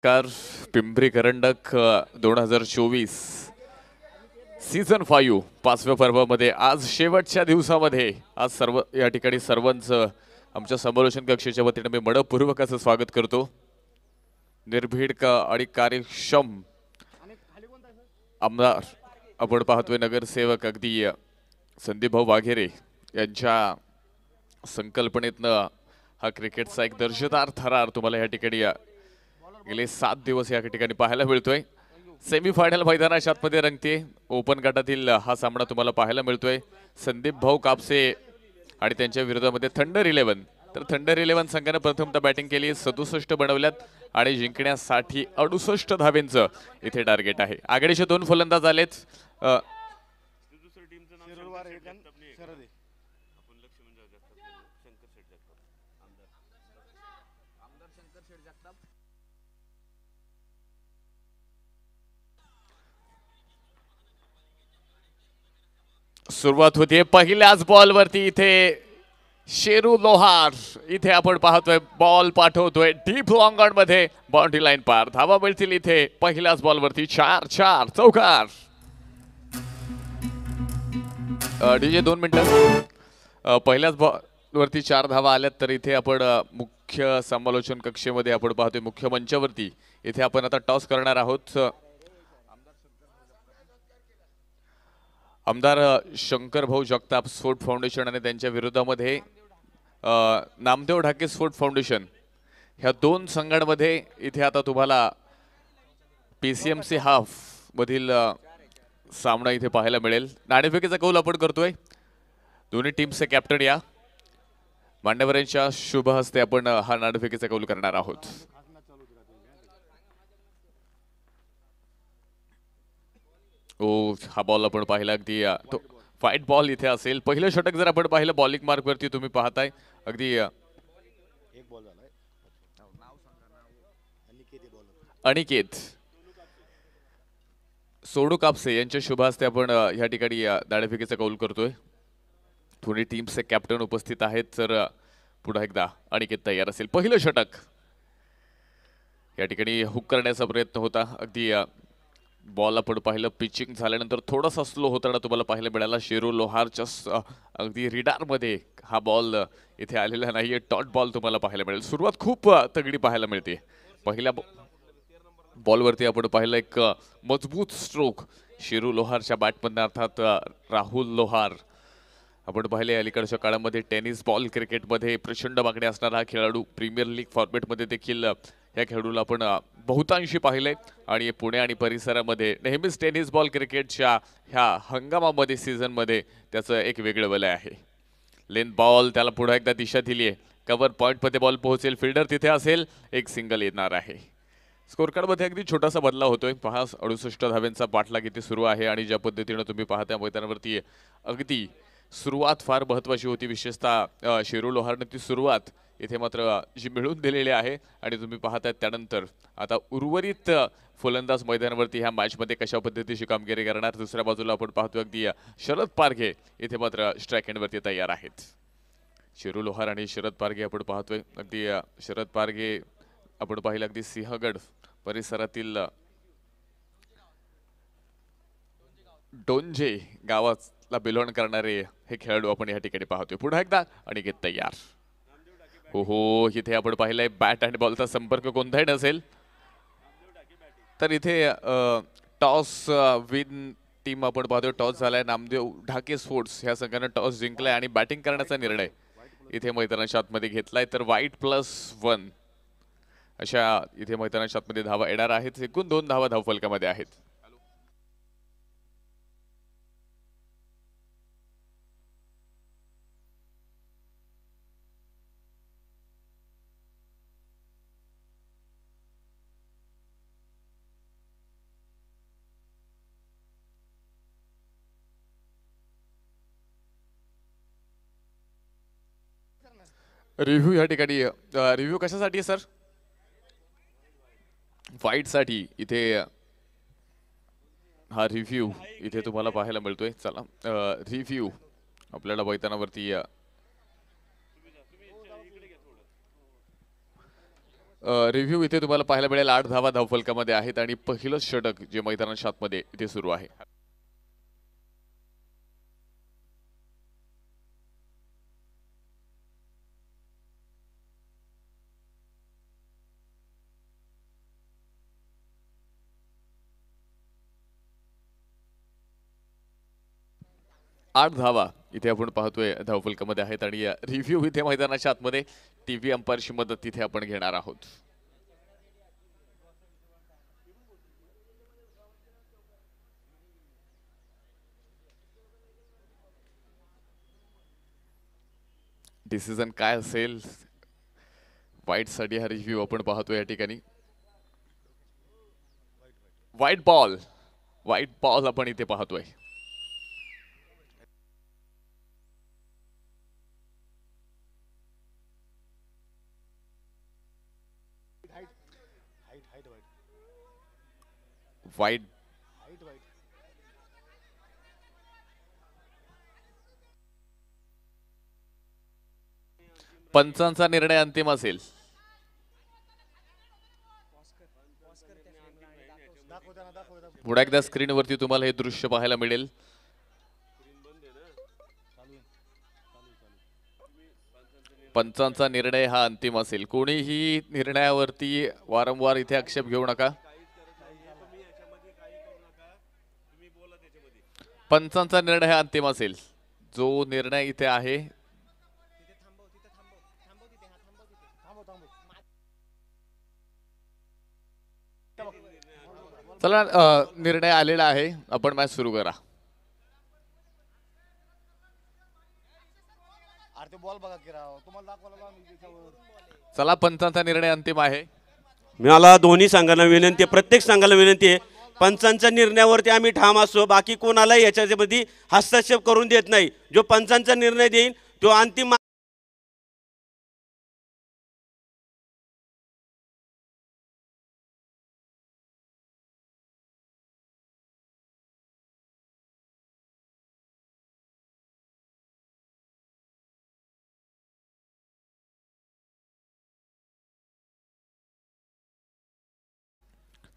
कार पिंपरी करंडक 2024 सीझन 5 पाचव्या पर्वामध्ये आज शेवटच्या दिवसामध्ये आज सर्व या ठिकाणी सर्वांचं आमच्या समालोचन कक्षाच्या वतीने मी मनपूर्वक असं स्वागत करतो. निर्भीड आणि कार्यक्षम आमदार आपण पाहतोय नगरसेवक अगदी संदीप भाऊ वाघेरे यांच्या संकल्पनेतनं हा क्रिकेटचा एक दर्जेदार थरार तुम्हाला या ठिकाणी गेले 7 दिवस या ठिकाणी पाहायला मिळतोय. सेमीफायनल मैदानाच्या आतमध्ये रंगते. ओपन गटातील हा सामना तुम्हाला पाहायला मिळतोय. संदीप भाऊ कापसे आणि त्यांच्या विरोधामध्ये थंडर 11. तर थंडर 11 संघाने प्रथमतः बॅटिंग केली, 67 बनवल्यात आणि जिंकण्यासाठी 68 धावेंचं इथे टार्गेट आहे. आघाडीचे 2 फलंदाज आलेत. सुरुवात होते पहिल्याच बॉल वरती इथे शेरू लोहार इथे आपण पाहतोय बॉल पाठवतोय डीप लॉंग ऑन मध्ये बाउंड्री लाईन पार धावा मिळतील इथे पहिल्याच बॉल वरती 4-4 चौकार. डीजे 2 मिनिटं. पहिल्याच बॉल वरती 4 धावा आल्यात तर इथे आपण मुख्य समालोचन कक्षेमध्ये आपण पाहतोय मुख्य मंचावरती इथे आपण आता टॉस करणार आहोत. आमदार शंकर भाऊ जगताप स्पोर्ट फाउंडेशन आणि त्यांच्या विरोधामध्ये नामदेव ढाके स्पोर्ट फाउंडेशन ह्या 2 संघांमध्ये इथे आता तुम्हाला PCMC हाफ मधील सामना इथे पाहायला मिळेल. नाणेफेकीचा कौल आपण करतोय. दोन्ही टीमचे कॅप्टन या मान्यवरांच्या शुभ हस्ते आपण हा नाणेफेकीचा कौल करणार आहोत. हा बॉल आपण पाहिला अगदी तो फाईट बॉल इथे असेल. पहिलं षटक जर आपण पाहिलं बॉलिंग मार्क वरती तुम्ही पाहताय अगदी अनिकेत सोडू कापसे यांच्या शुभ हस्ते आपण या ठिकाणी नाणेफेकीचा कौल करतोय. दोन्ही टीमचे कॅप्टन उपस्थित आहेत. तर पुन्हा एकदा अनिकेत तयार असेल. पहिलं षटक या ठिकाणी हुक करण्याचा प्रयत्न होता. अगदी बॉल आपण पाहिलं पिचिंग झाल्यानंतर थोडासा स्लो होताना तुम्हाला पाहायला मिळाला. शेरू लोहारच्या अगदी रिडार मध्ये हा बॉल इथे आलेला नाहीये. डॉट बॉल तुम्हाला पाहायला मिळेल. सुरुवात खूप तगडी पाहायला मिळते. पहिल्या बॉलवरती आपण पाहिलं एक मजबूत स्ट्रोक शेरू लोहारच्या बॅटमधनं अर्थात राहुल लोहार. आपण पाहिले अलीकडच्या काळामध्ये टेनिस बॉल क्रिकेटमध्ये प्रचंड मागणी असणारा हा खेळाडू प्रीमियर लीग फॉर्मॅटमध्ये देखील या खेळाडूला आपण बहुतांशी पाहिले आणि पुणे आणि परिसरामध्ये नेहमीच टेनिस बॉल क्रिकेटच्या ह्या हंगामामध्ये सीझनमध्ये त्याचं एक वेगळं वलय आहे. लेंथ बॉल त्याला पुन्हा एकदा दिशा दिली आहे. कव्हर पॉईंटमध्ये बॉल पोहोचेल. फिल्डर तिथे असेल. एक सिंगल येणार आहे. स्कोर कार्डमध्ये अगदी छोटासा बदलाव होतोय. 68 धाव्यांचा पाठलाग इथे सुरू आहे आणि ज्या पद्धतीनं तुम्ही पाहता मैदानावरती अगदी सुरुवात फार महत्त्वाची होती. विशेषतः शेरू लोहारने ती सुरुवात इथे मात्र जी मिळून दिलेली आहे आणि तुम्ही पाहताय त्यानंतर आता उर्वरित फलंदाज मैदानावरती ह्या मॅचमध्ये कशा पद्धतीची कामगिरी करणार. दुसऱ्या बाजूला आपण पाहतो अगदी शरद पारघे इथे मात्र स्ट्राईक एंडवरती तयार आहेत. शेरू लोहार आणि शरद पारघे आपण पाहतोय. अगदी शरद पारघे आपण पाहिलं अगदी सिंहगड परिसरातील डोंजे गावाला बिलॉंग करणारे हे खेळाडू आपण या ठिकाणी पाहतोय. पुन्हा एकदा अनिकेत तयार. हो इथे आपण पाहिलंय बॅट आणि बॉलचा संपर्क कोणताही नसेल. तर इथे टॉस विन टीम आपण पाहतोय. टॉस झालाय. नामदेव ढाके स्पोर्ट्स ह्या संघाने टॉस जिंकलाय आणि बॅटिंग करण्याचा निर्णय इथे मैदानाच्या आतमध्ये घेतलाय. तर वाईट +1 अशा इथे मैदानाच्या आतमध्ये धावा येणार आहेत. एकूण 2 धावा धावफलकामध्ये आहेत. रिव्ह्यू या ठिकाणी रिव्ह्यू कशासाठी आहे सर. वाईट साठी इथे हा रिव्ह्यू इथे तुम्हाला पाहायला मिळतोय. चला रिव्ह्यू आपल्याला मैदानावरती रिव्ह्यू इथे तुम्हाला पाहायला मिळेल. 8 धावा धावफलकामध्ये आहेत आणि पहिलं षटक जे मैदानाच्या आतमध्ये इथे सुरू आहे. आठ धावा इथे आपण पाहतोय धावफलकामध्ये आहेत आणि रिव्ह्यू इथे मैदानाच्या आतमध्ये टीव्ही अंपायरची मदत तिथे आपण घेणार आहोत. डिसिजन काय असेल वाईट साठी हा रिव्ह्यू आपण पाहतोय या ठिकाणी. वाईट बॉल आपण इथे पाहतोय. वाईट पंचांचा निर्णय अंतिम असेल. पुन्हा एकदा स्क्रीनवरती तुम्हाला हे दृश्य पाहायला मिळेल. पंचांचा निर्णय हा अंतिम असेल. कोणीही निर्णयावरती वारंवार इथे आक्षेप घेऊ नका. पंचांचा निर्णय हा अंतिम असेल. जो निर्णय इथे आहे चला निर्णय आलेला आहे. आपण मॅच सुरू करा. चला पंचांचा निर्णय अंतिम आहे. मला दोन्ही संघांना विनंती आहे, प्रत्येक संघाला विनंती आहे, पंचांच्या निर्णयावरती आम्ही ठाम असो. बाकी कोणालाही याच्यामध्ये हस्तक्षेप करून देत नाही. जो पंचांचा निर्णय देईल तो अंतिम.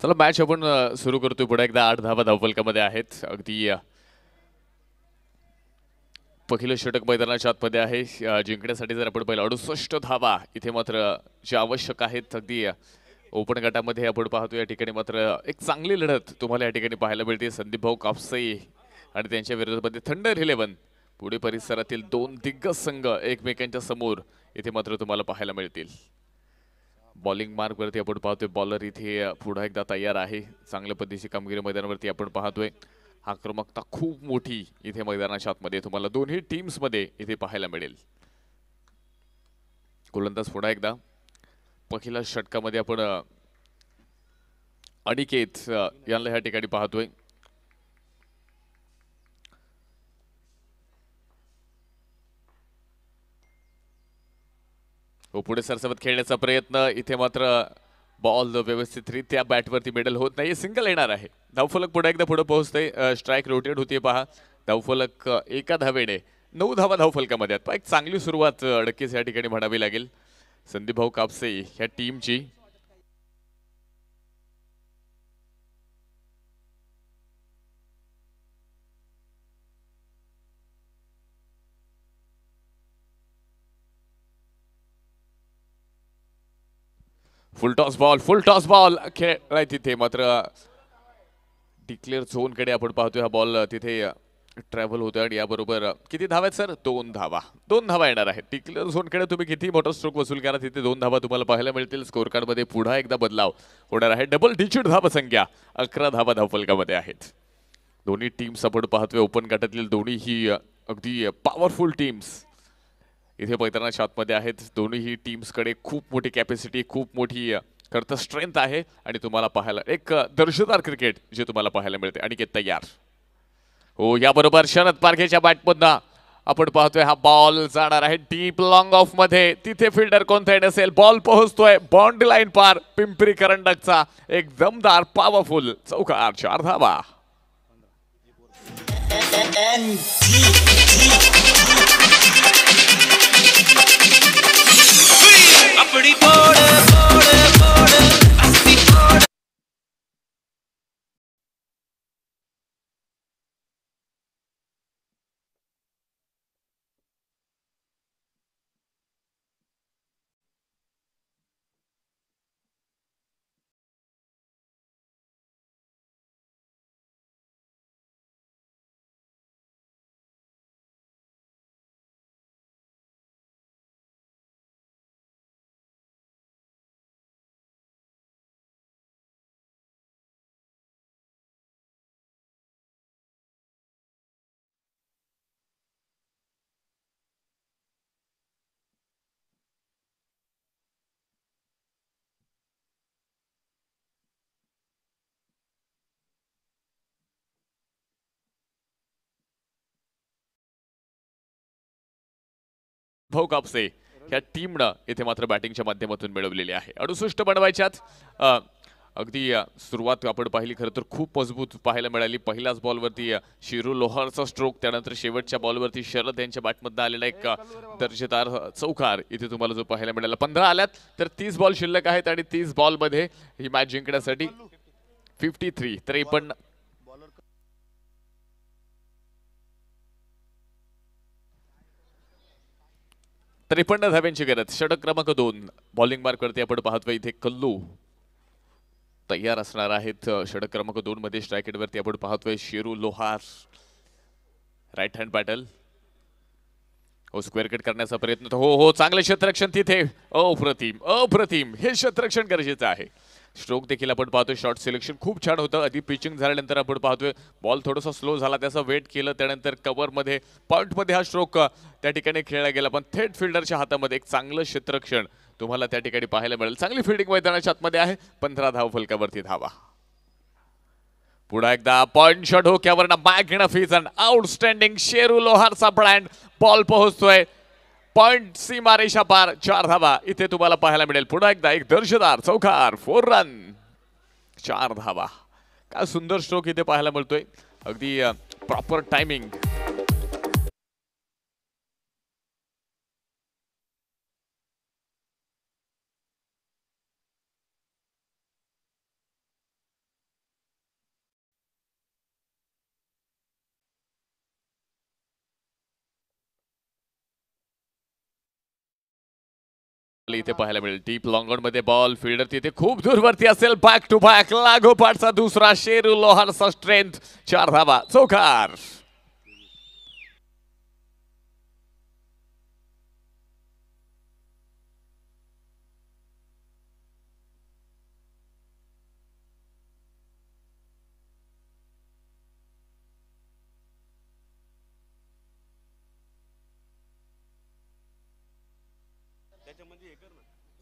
चला मॅच आपण सुरू करतोय. पुढे एकदा 8 धावा धावफलकामध्ये आहेत. अगदी पहिलं षटक मैदानाच्या आतमध्ये आहे. जिंकण्यासाठी जर आपण पहिलं 68 धावा इथे मात्र जे आवश्यक आहेत. अगदी ओपन गटामध्ये आपण पाहतो या ठिकाणी मात्र एक चांगली लढत तुम्हाला या ठिकाणी पाहायला मिळते. संदीप भाऊ कापसे आणि त्यांच्या विरोधामध्ये थंडर 11 पुणे परिसरातील 2 दिग्गज संघ एकमेकांच्या समोर इथे मात्र तुम्हाला पाहायला मिळतील. बॉलिंग मार्कवरती आपण पाहतोय बॉलर इथे पुन्हा एकदा तयार आहे. चांगल्या पद्धतीची कामगिरी मैदानावरती आपण पाहतोय. आक्रमकता खूप मोठी इथे मैदानाच्या आतमध्ये तुम्हाला दोन्ही टीम्स मध्ये इथे पाहायला मिळेल. गोलंदाज पुन्हा एकदा पहिल्या षटकामध्ये आपण अनिकेत यांना ह्या ठिकाणी पाहतोय. पुढे सरसवत खेळण्याचा प्रयत्न. इथे मात्र बॉल व्यवस्थितरित्या बॅटवरती मेडल होत नाही. सिंगल येणार आहे. धावफलक पुढे एकदा पुढे पोहोचतोय. स्ट्राईक रोटेट होते पहा. धावफलक एका धावेने 9 धावा धावफलकामध्ये आहेत. एक चांगली सुरुवात नक्कीच या ठिकाणी म्हणावी लागेल संदीप भाऊ कापसे ह्या टीमची. फुल टॉस बॉल खेळलाय तिथे मात्र डिक्लेअर झोन कडे आपण पाहतोय. हा बॉल तिथे ट्रॅव्हल होतोय आणि याबरोबर किती धावा आहेत सर? 2 धावा येणार आहेत. डिक्लेअर झोन कडे तुम्ही किती मोठा स्ट्रोक वसूल करा तिथे 2 धावा तुम्हाला पाहायला मिळतील. स्कोर कार्ड मध्ये पुन्हा एकदा बदलाव होणार आहे. डबल डिजिट धावा संख्या 11 धावा धावफलकामध्ये आहेत. दोन्ही टीम्स आपण पाहतोय ओपन गटातील दोन्ही ही अगदी पॉवरफुल टीम्स इथे मैदानाच्या आतमध्ये आहेत. दोन्ही टीम्सकडे खूप मोठी कॅपॅसिटी, खूप मोठी खरं स्ट्रेंथ आहे आणि तुम्हाला पाहायला एक दर्जेदार क्रिकेट जे तुम्हाला पाहायला मिळते. अनिकेत तयार हो. याबरोबर शरद पारखेच्या बॅटमधनं आपण पाहतोय हा बॉल जाणार आहे डीप लॉंग ऑफ मध्ये. तिथे फिल्डर कोणता असेल. बॉल पोहोचतोय बाउंड्री लाईन पार. पिंपरी करंडकचा एक दमदार पॉवरफुल चौकार. 4 धावा. अपनी तोड़ असली तोड़. भाऊ कापसे ह्या टीमनं इथे मात्र बॅटिंगच्या माध्यमातून मिळवलेली आहे. 68 बनवायच्यात. अगदी सुरुवात आपण पाहिली खरं तर खूप मजबूत पाहायला मिळाली. पहिल्याच बॉलवरती शिरू लोहारचा स्ट्रोक, त्यानंतर शेवटच्या बॉलवरती शरद यांच्या बॅटमधनं आलेला एक दर्जेदार चौकार इथे तुम्हाला जो पाहायला मिळाला. 15 आल्यात तर 30 बॉल शिल्लक आहेत आणि 30 बॉलमध्ये ही मॅच जिंकण्यासाठी 53 53 धाब्यांची गरज. षटक क्रमांक 2 बॉलिंग मार्क करते आपण पाहतोय इथे कल्लू तयार असणार आहेत. षटक क्रमांक 2 मध्ये स्ट्राइक वरती आपण पाहतोय शेरू लोहार. राईट हँड बॅटल हो, स्क्वेअर कट करण्याचा प्रयत्न. हो, चांगलं क्षेत्ररक्षण तिथे. अप्रतिम हे क्षेत्ररक्षण गरजेचं आहे. स्ट्रोक देखील आपण पाहतोय, शॉर्ट सिलेक्शन खूप छान होतं. आधी पिचिंग झाल्यानंतर आपण पाहतोय बॉल थोडासा स्लो झाला, त्याचा वेट केलं, त्यानंतर कव्हरमध्ये पॉईंटमध्ये हा स्ट्रोक त्या ठिकाणी खेळला गेला. पण थेट फिल्डरच्या हातामध्ये एक चांगलं क्षेत्ररक्षण तुम्हाला त्या ठिकाणी पाहायला मिळेल. चांगली फिल्डिंग मैदानाच्या आतमध्ये आहे. 15 धाव फलकावरती धावा. पुन्हा एकदा पॉइंट शॉट डोक्यावरनं मॅग्निफिसंट अँड आउटस्टँडिंग शेरू लोहारचा ब्रँड. बॉल पोहोचतोय पॉइंट सीमारेषा पार. 4 धावा इथे तुम्हाला पाहायला मिळेल. पुन्हा एकदा एक दर्जेदार चौकार. 4 रन 4 धावा. काय सुंदर स्ट्रोक इथे पाहायला मिळतोय. अगदी प्रॉपर टायमिंग. इथे पाहायला मिळेल डीप लॉंग ऑन मध्ये बॉल. फिल्डर तिथे खूप दूरवरती असेल. बॅक टू बॅक लागोपाठचा दुसरा शेरू लोहारचा स्ट्रेंथ. 4 धावा चौकार.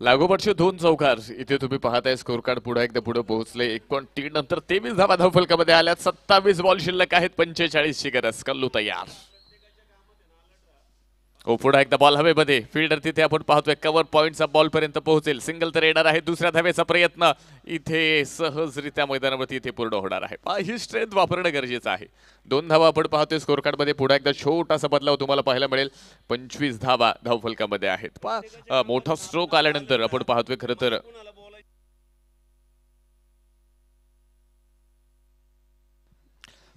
लागोपाठचे 2 चौकार इथे तुम्ही पाहताय. स्कोर कार्ड पुढे एकदा पुढे पोहोचले. 1.3 नंतर 23 धावा धावफलकामध्ये आल्यात. 27 बॉल शिल्लक आहेत. 45 ची गरज. कल्लू तयार. पुढे एकदा बॉल हवेमध्ये. फिल्डर तिथे आपण पाहतोय कव्हर पॉइंटचा बॉल पर्यंत पोहोचेल. सिंगल तर येणार आहे. दुसऱ्या धावेचा प्रयत्न इथे सहजरित्या मैदानावरती इथे पूर्ण होणार आहे. ही स्ट्रेंथ वापरणं गरजेचं आहे. 2 धावा आपण पाहतोय स्कोर कार्ड मध्ये. पुढे एकदा छोटासा बदलाव तुम्हाला पाहायला मिळेल. 25 धावा धावफलकामध्ये आहेत. मोठा स्ट्रोक आल्यानंतर आपण पाहतोय खरं तर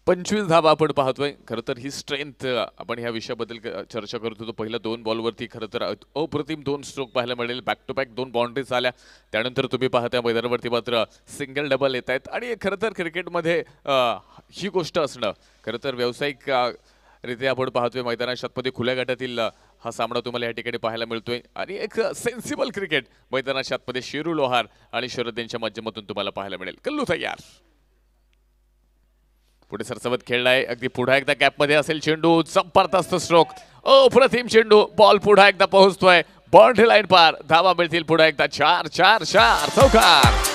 25 धावा आपण पाहतोय. खरं तर ही स्ट्रेंथ आपण ह्या विषयाबद्दल चर्चा करत होतो. पहिल्या 2 बॉलवरती खरं तर अप्रतिम 2 स्ट्रोक पाहायला मिळेल. बॅक टू बॅक 2 बाउंड्रीज आल्या. त्यानंतर तुम्ही पाहता मैदानावरती मात्र सिंगल डबल येत आहेत. आणि खरं तर क्रिकेटमध्ये ही गोष्ट असणं खरं तर व्यावसायिक रित्या आपण पाहतोय मैदानाच्या आतमध्ये खुल्या गटातील हा सामना तुम्हाला या ठिकाणी पाहायला मिळतोय. आणि एक सेन्सिबल क्रिकेट मैदानाच्या आतमध्ये शेरू लोहार आणि शरद यांच्या माध्यमातून तुम्हाला पाहायला मिळेल. कल्लू तयार. पुढे सरसवत खेळलाय. अगदी पुढे एकदा गॅप मध्ये असेल चेंडू. जबरदस्त स्ट्रोक. अप्रतिम चेंडू. बॉल पुढे एकदा पोहोचतोय बाउंड्री लाईन पार. धावा मिळतील पुढे एकदा. 4 चौकार.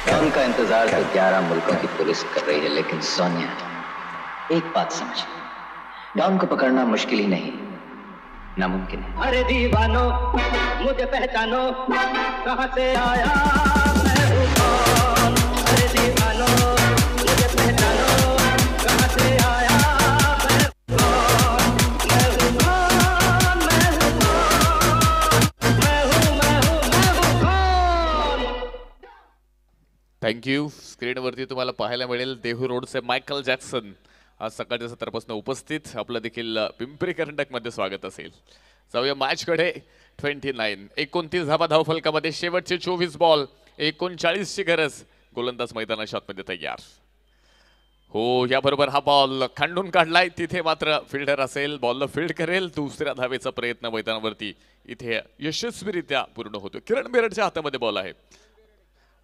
डॉन का इंतजार तो 11 मुल्कों की पुलिस कर रही है, लेकिन सोनिया एक बात समझ, डॉन को पकड़ना मुश्किल ही नहीं, नामुमकिन है। अरे दीवानो मुझे पहचानो, कहाँ से आया मैं हूँ कौन। अरे दीवानो मुझे पहचानो, कहाँ से आया मैं हूँ कौन। मैं हूँ कौन, मैं हूँ कौन, मैं हूँ कौन। थँक्यू. स्क्रीनवरती तुम्हाला पाहायला मिळेल देहू रोडचे मायकल जॅक्सन आज सकाळच्या सत्रापासून उपस्थित. आपलं देखील पिंपरी कर्नाटकमध्ये स्वागत असेल. जाऊया मॅचकडे. 29 29 धावा धावफलकामध्ये शेवटचे 24 बॉल, 39ची गरज. गोलंदाज मैदानाच्या आतमध्ये तयार. हो, याबरोबर हा बॉल खंडून काढलाय. तिथे मात्र फिल्डर असेल, बॉलला फील्ड करेल. दुसऱ्या धावेचा प्रयत्न मैदानावरती इथे यशस्वीरित्या पूर्ण होतो. किरण बेरडच्या हातामध्ये बॉल आहे.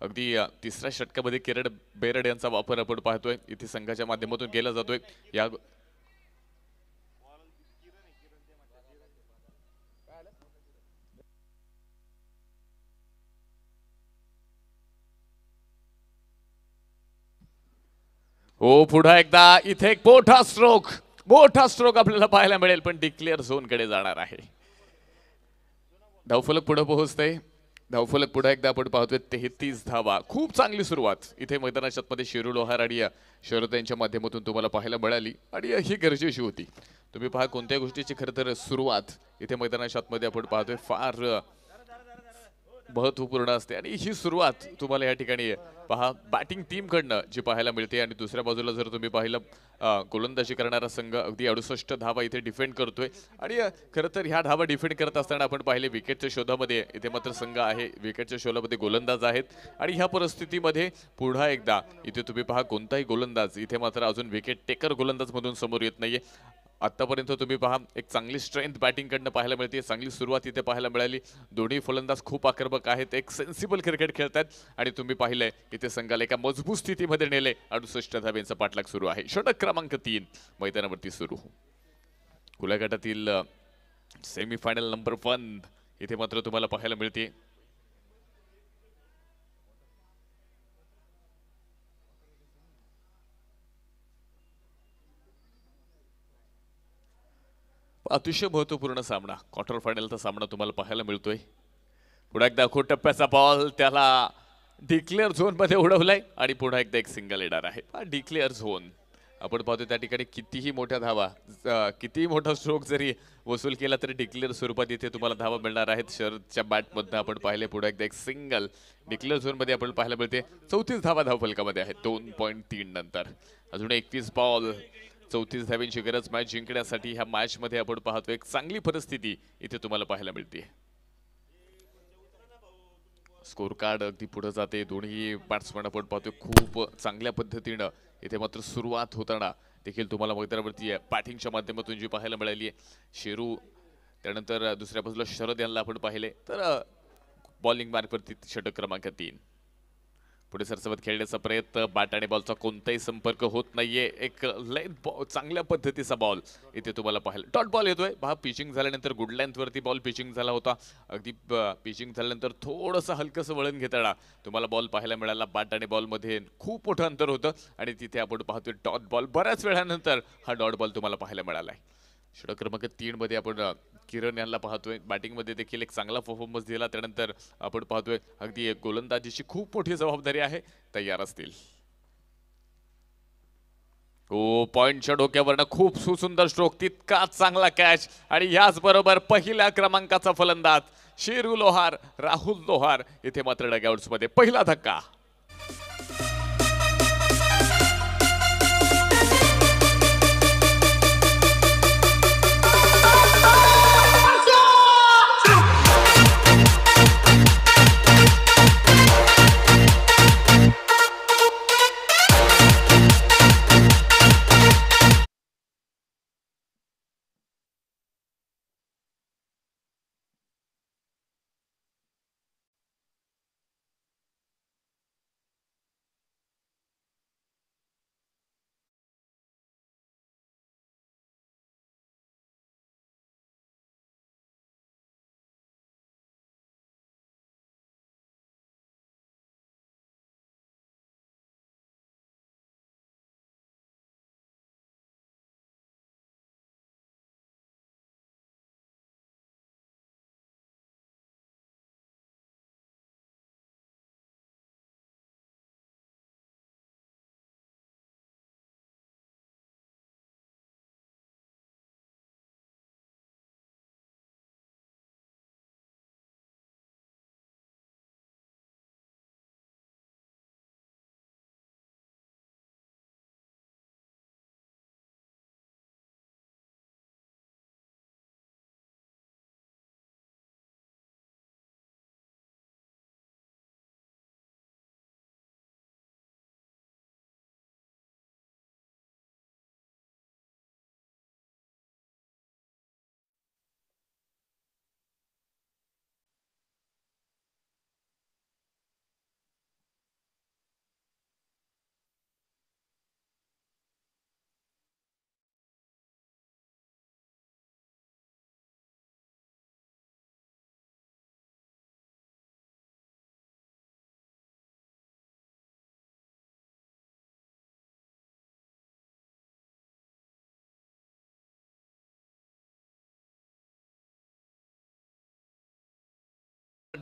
अगदी तिसऱ्या षटकामध्ये किरण बेरड यांचा वापर आपण पाहतोय. इथे संघाच्या माध्यमातून केला जातोय. या हो, पुन्हा एकदा इथे एक मोठा स्ट्रोक आपल्याला पाहायला मिळेल, पण डिक्लेअर झोन कडे जाणार आहे. धावफलक पुढे पोहोचते. धावफलक पुढे एकदा आपण पाहतोय 33 धावा. खूप चांगली सुरुवात इथे मैदानाच्या आतमध्ये शेरू लोहार आणि शरद यांच्या माध्यमातून तुम्हाला पाहायला मिळाली आणि ही गरजेची होती. तुम्ही पहा कोणत्याही गोष्टीची खरं तर सुरुवात इथे मैदानाच्या आतमध्ये आपण पाहतोय फार महत्वपूर्ण असते आणि ही सुरुवात तुम्हाला या ठिकाणी पहा बॅटिंग टीम कडनं जी पाहायला मिळते. आणि दुसऱ्या बाजूला जर तुम्ही पाहिलं गोलंदाजी करणारा संघ अगदी 68 धावा इथे डिफेंड करतोय. आणि खरं तर ह्या धावा डिफेंड करत असताना आपण पाहिले विकेटच्या शोधामध्ये इथे मात्र संघ आहे, विकेटच्या शोधामध्ये गोलंदाज आहेत. आणि ह्या परिस्थितीमध्ये पुन्हा एकदा इथे तुम्ही पहा कोणताही गोलंदाज इथे मात्र अजून विकेट टेकर गोलंदाज मधून समोर येत नाहीये. आतापर्यंत तुम्ही पहा एक चांगली स्ट्रेंथ बॅटिंग कडनं पाहायला मिळते. चांगली सुरुवात इथे पाहायला मिळाली. दोन्ही फलंदाज खूप आक्रमक आहेत, एक सेन्सिबल क्रिकेट खेळतात. आणि तुम्ही पाहिलंय इथे संघाला एका मजबूत स्थितीमध्ये नेले. 68 धाब्यांचा पाठलाग सुरू आहे. षटक क्रमांक 3 मैदानावरती सुरू. खुल्या गटातील सेमीफायनल नंबर 1 इथे मात्र तुम्हाला पाहायला मिळते. अतिशय महत्वपूर्ण सामना, क्वार्टर फायनलचा सामना तुम्हाला पाहायला मिळतोय. पुन्हा एकदा अखो टप्प्याचा बॉल त्याला डिक्लेअर झोन मध्ये उडवलाय आणि पुन्हा एकदा एक सिंगल येणार आहे. डिक्लेअर झोन आपण पाहतो त्या ठिकाणी कितीही मोठ्या धावा, कितीही मोठा स्ट्रोक जरी वसूल केला तरी डिक्लेअर स्वरूपात इथे तुम्हाला धावा मिळणार आहेत. शरदच्या बॅटमधनं आपण पाहिले पुन्हा एकदा एक सिंगल डिक्लेअर झोन मध्ये आपण पाहायला मिळते. 34 धावा धावफलकामध्ये आहेत 2.3 नंतर. अजून 21 बॉल, 34 धाव्यांची गरज मॅच जिंकण्यासाठी. ह्या मॅच मध्ये आपण पाहतो एक चांगली परिस्थिती इथे तुम्हाला पाहायला मिळते. स्कोर कार्ड अगदी पुढे जाते. दोन्ही बॅट्समन आपण पाहतोय खूप चांगल्या पद्धतीनं इथे मात्र सुरुवात होताना देखील तुम्हाला मैदानावरती बॅटिंगच्या माध्यमातून जी पाहायला मिळाली आहे. शेरू त्यानंतर दुसऱ्या बाजूला शरद यांना आपण पाहिले तर बॉलिंग मार्कवरती षटक क्रमांक 3. पुढे सरसवत खेळण्याचा प्रयत्न, बॅट आणि बॉलचा कोणताही संपर्क होत नाहीये. एक लेंथ चांगल्या पद्धतीचा बॉल इथे तुम्हाला पाहायला. डॉट बॉल येतोय. पहा पिचिंग झाल्यानंतर गुड लेंथ वरती बॉल पिचिंग झाला होता. अगदी पिचिंग झाल्यानंतर थोडंसं हलकंसं वळण घेताना तुम्हाला बॉल पाहायला मिळाला. बॅट आणि बॉल मध्ये खूप मोठं अंतर होतं आणि तिथे आपण पाहतोय डॉट बॉल. बऱ्याच वेळानंतर हा डॉट बॉल तुम्हाला पाहायला मिळालाय. षटक क्रमांक 3 मध्ये आपण किरण यांना पाहतोय. बॅटिंग मध्ये देखील एक चांगला परफॉर्मन्स दिला. त्यानंतर आपण पाहतोय अगदी एक गोलंदाजीची खूप मोठी जबाबदारी आहे. तयार असतील. ओ पॉइंटच्या डोक्यावरनं खूप सुंदर स्ट्रोक, तितका चांगला कॅच. आणि याच बरोबर पहिल्या क्रमांकाचा फलंदाज शेरू लोहार, राहुल लोहार इथे मात्र डगआउट्स मध्ये पहिला धक्का.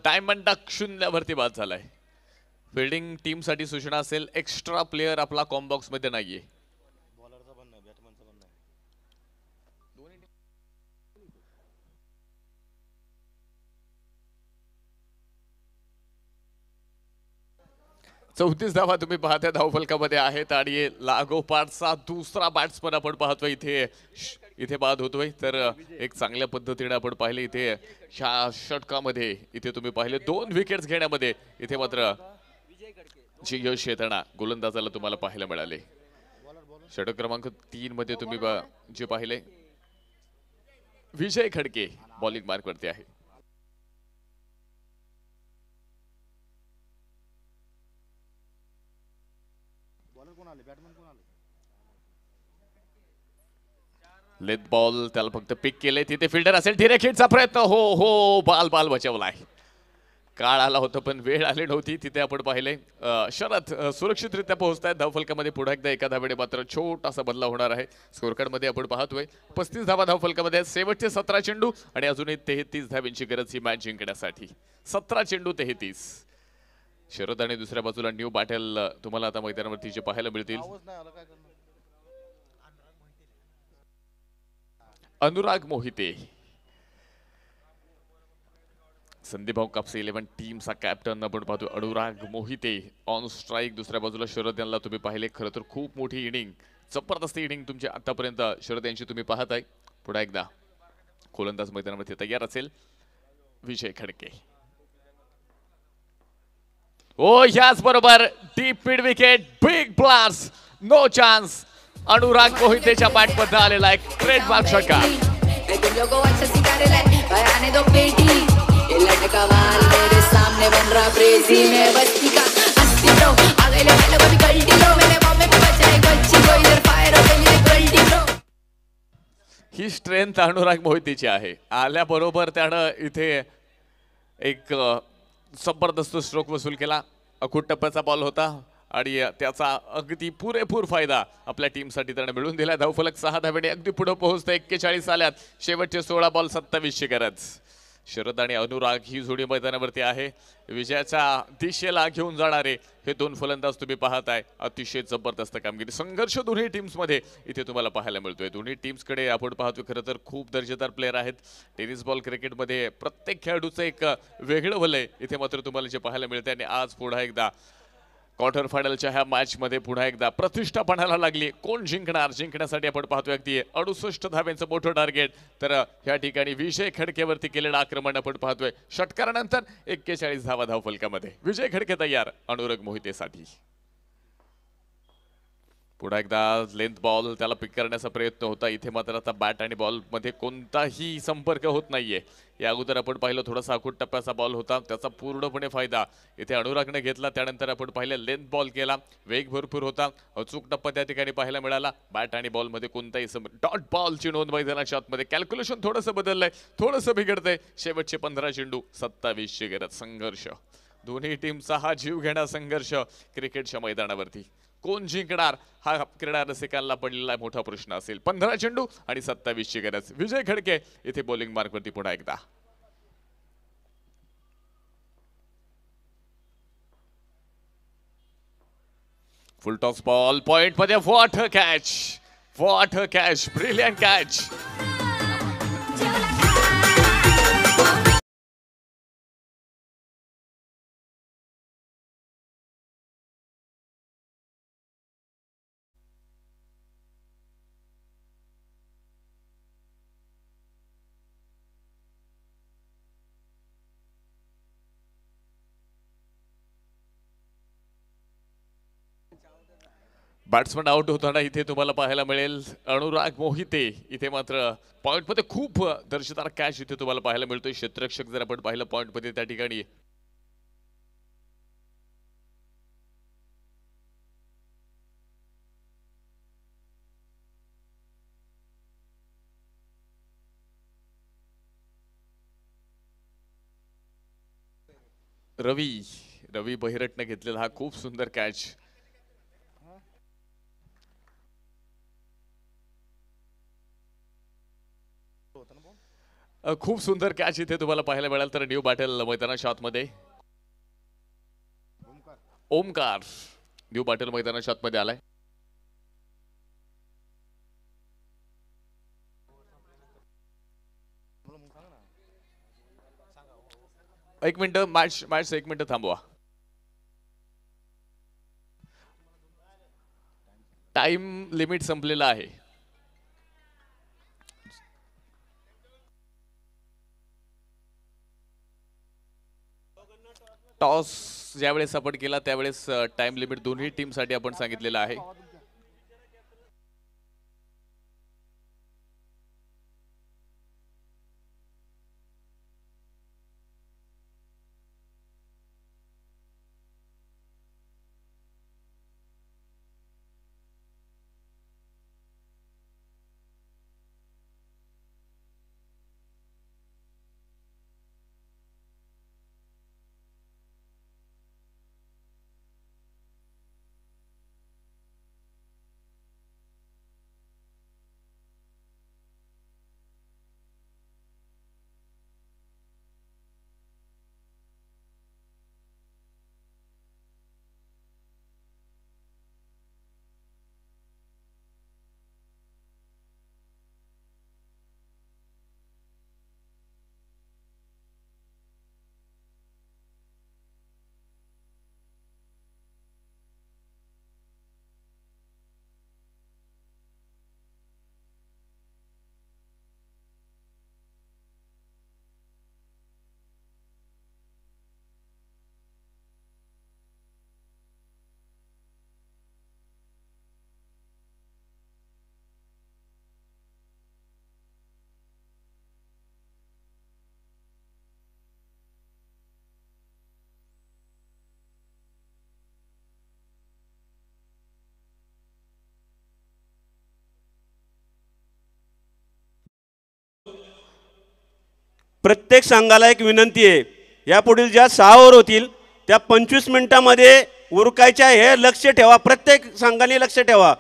डायमंड डक 0 वरती बाद झालाय. फिल्डिंग टीम साठी सूचना असेल, एक्स्ट्रा प्लेयर आपला कॉम्बॉक्स मध्ये नाहीये. चौतीस धावा तुम्ही पाहता धावफलकामध्ये आहेत आणि लागोपाठचा दुसरा बॅट्समन आपण पाहतोय इथे बाद होतोय. तर एक चांगल्या पद्धतीने आपण पाहिले इथे ह्या षटकामध्ये इथे तुम्ही पाहिले 2 विकेट्स घेण्यामध्ये इथे मात्र जे यश येताना गोलंदाजाला तुम्हाला पाहायला मिळाले. षटक क्रमांक 3 मध्ये तुम्ही जे पाहिले विजय खडके बॉलिंग मार्क वरती आहे. लेथ बॉल त्याला फक्त पिक केले. तिथे फिल्डर असेल, डिरेक्ट हिटचा प्रयत्न. हो हो, बाल बचावलाय. काळ आला होता पण वेळ आली नव्हती. तिथे आपण पाहिले शरद सुरक्षितरित्या पोहोचतायत धावफलकामध्ये. पुढे एकदा एका धावेने मात्र छोटासा बदलाव होणार आहे. स्कोर कार्ड मध्ये आपण पाहतोय 35 धावा धावफलकामध्ये, शेवटचे 17 चेंडू आणि अजूनही 33 धाव्यांची गरज ही मॅच जिंकण्यासाठी. 17 चेंडू 33. शरद आणि दुसऱ्या बाजूला न्यू बॅटल तुम्हाला आता मैदानावरती जे पाहायला मिळतील. अनुराग मोहिते, संदीप भाऊ कापसे 11 टीमचा कॅप्टन आपण पाहतो. Anurag Mohite on strike. दुसऱ्या बाजूला शरद यांना तुम्ही पाहिले. खरं तर खूप मोठी इनिंग, जबरदस्त इनिंग तुमची आतापर्यंत शरद यांची तुम्ही पाहताय. पुन्हा एकदा गोलंदाज मैदानामध्ये तयार असेल विजय खडके. ओ याच बरोबर deep mid wicket, big blast, no chance. Anurag मोहितेच्या बॅटमध्ये आलेला एक ट्रेडमार्क षटकार. ही स्ट्रेंथ अनुराग मोहितेची आहे. आल्याबरोबर त्यानं इथे एक जबरदस्त स्ट्रोक वसूल केला. अखूट टप्प्याचा बॉल होता आणि त्याचा अगदी पुरेपूर फायदा आपल्या टीमसाठी त्याने मिळवून दिला. धावफलक 6 धावेने अगदी पुढे पोहोचतं. 41 आल्यात. शेवटचे 16 बॉल 27ची गरज. शरद आणि अनुराग ही जोडी मैदानावरती आहे. विजयाच्या दिशेला घेऊन जाणारे हे 2 फलंदाज तुम्ही पाहताय. अतिशय जबरदस्त कामगिरी, संघर्ष दोन्ही टीम्स मध्ये इथे तुम्हाला पाहायला मिळतोय. दोन्ही टीम्सकडे आपण पाहतोय खरं तर खूप दर्जेदार प्लेयर आहेत. टेनिस बॉल क्रिकेटमध्ये प्रत्येक खेळाडूचं एक वेगळं वलय इथे मात्र तुम्हाला जे पाहायला मिळतंय. आणि आज पुन्हा एकदा क्वार्टर फायनलच्या ह्या मॅच मध्ये पुन्हा एकदा प्रतिष्ठा पणाला लागली. कोण जिंकणार, जिंकण्यासाठी आपण पाहतोय अगदी 68 धाव्यांचं मोठं टार्गेट. तर ह्या ठिकाणी विजय खडकेवरती केलेलं आक्रमण आपण पाहतोय. षटकारानंतर 41 धावा धावफलकामध्ये. विजय खडके तयार अनुराग मोहितेसाठी. पुन्हा एकदा लेंथ बॉल त्याला पिक करण्याचा प्रयत्न होता. इथे मात्र आता बॅट आणि बॉल मध्ये कोणताही संपर्क होत नाहीये. या अगोदर आपण पाहिलं थोडासा अखूट टप्प्याचा बॉल होता, त्याचा पूर्णपणे फायदा इथे अनुरागने घेतला. त्यानंतर आपण पाहिलं लेंथ बॉल केला, वेग भरपूर होता, अचूक टप्पा त्या ठिकाणी पाहायला मिळाला. बॅट आणि बॉल मध्ये कोणताही डॉट बॉलची नोंद मैदानाच्या आतमध्ये. कॅल्क्युलेशन थोडंसं बदललंय, थोडंसं बिघडतंय. शेवटचे 15 चेंडू 27ची गरज. संघर्ष दोन्ही टीमचा हा जीव घेणा संघर्ष क्रिकेटच्या मैदानावरती. कोण जिंकणार हा क्रीडा रसिकांना पडलेला मोठा प्रश्न असेल. 15 चेंडू आणि 27ची गरज. विजय खडके इथे बॉलिंग मार्कवरती पुन्हा एकदा. फुल टॉस बॉल पॉइंट मध्ये. What a catch, what a catch, brilliant catch. Batsman out होताना इथे तुम्हाला पाहायला मिळेल अनुराग मोहिते. इथे मात्र पॉइंट मध्ये खूप दर्जेदार कॅच इथे तुम्हाला पाहायला मिळतोय. क्षेत्ररक्षक जर आपण पाहिलं पॉइंट मध्ये त्या ठिकाणी रवी बहिरटने घेतलेला हा खूप सुंदर कॅच. खूप सुंदर कॅच इथे तुम्हाला पाहायला मिळाल. तर न्यू पाटील मैदानाच्या आतमध्ये ओमकार न्यू पाटील मैदानाच्या आतमध्ये आलाय. एक मिनिट मॅच एक मिनिट थांबवा. टाइम लिमिट संपलेला आहे. टॉस ज्यावेळेस आपण केला त्यावेळेस टाइम लिमिट दोन्ही टीम साठी आपण सांगितलेलं आहे. प्रत्येक संघाला एक विनंती आहे, यापुढील ज्या 6 ओव्हर होतील त्या 25 मिनिटांमध्ये उरकायच्या हे लक्ष ठेवा. प्रत्येक संघाने लक्ष ठेवा.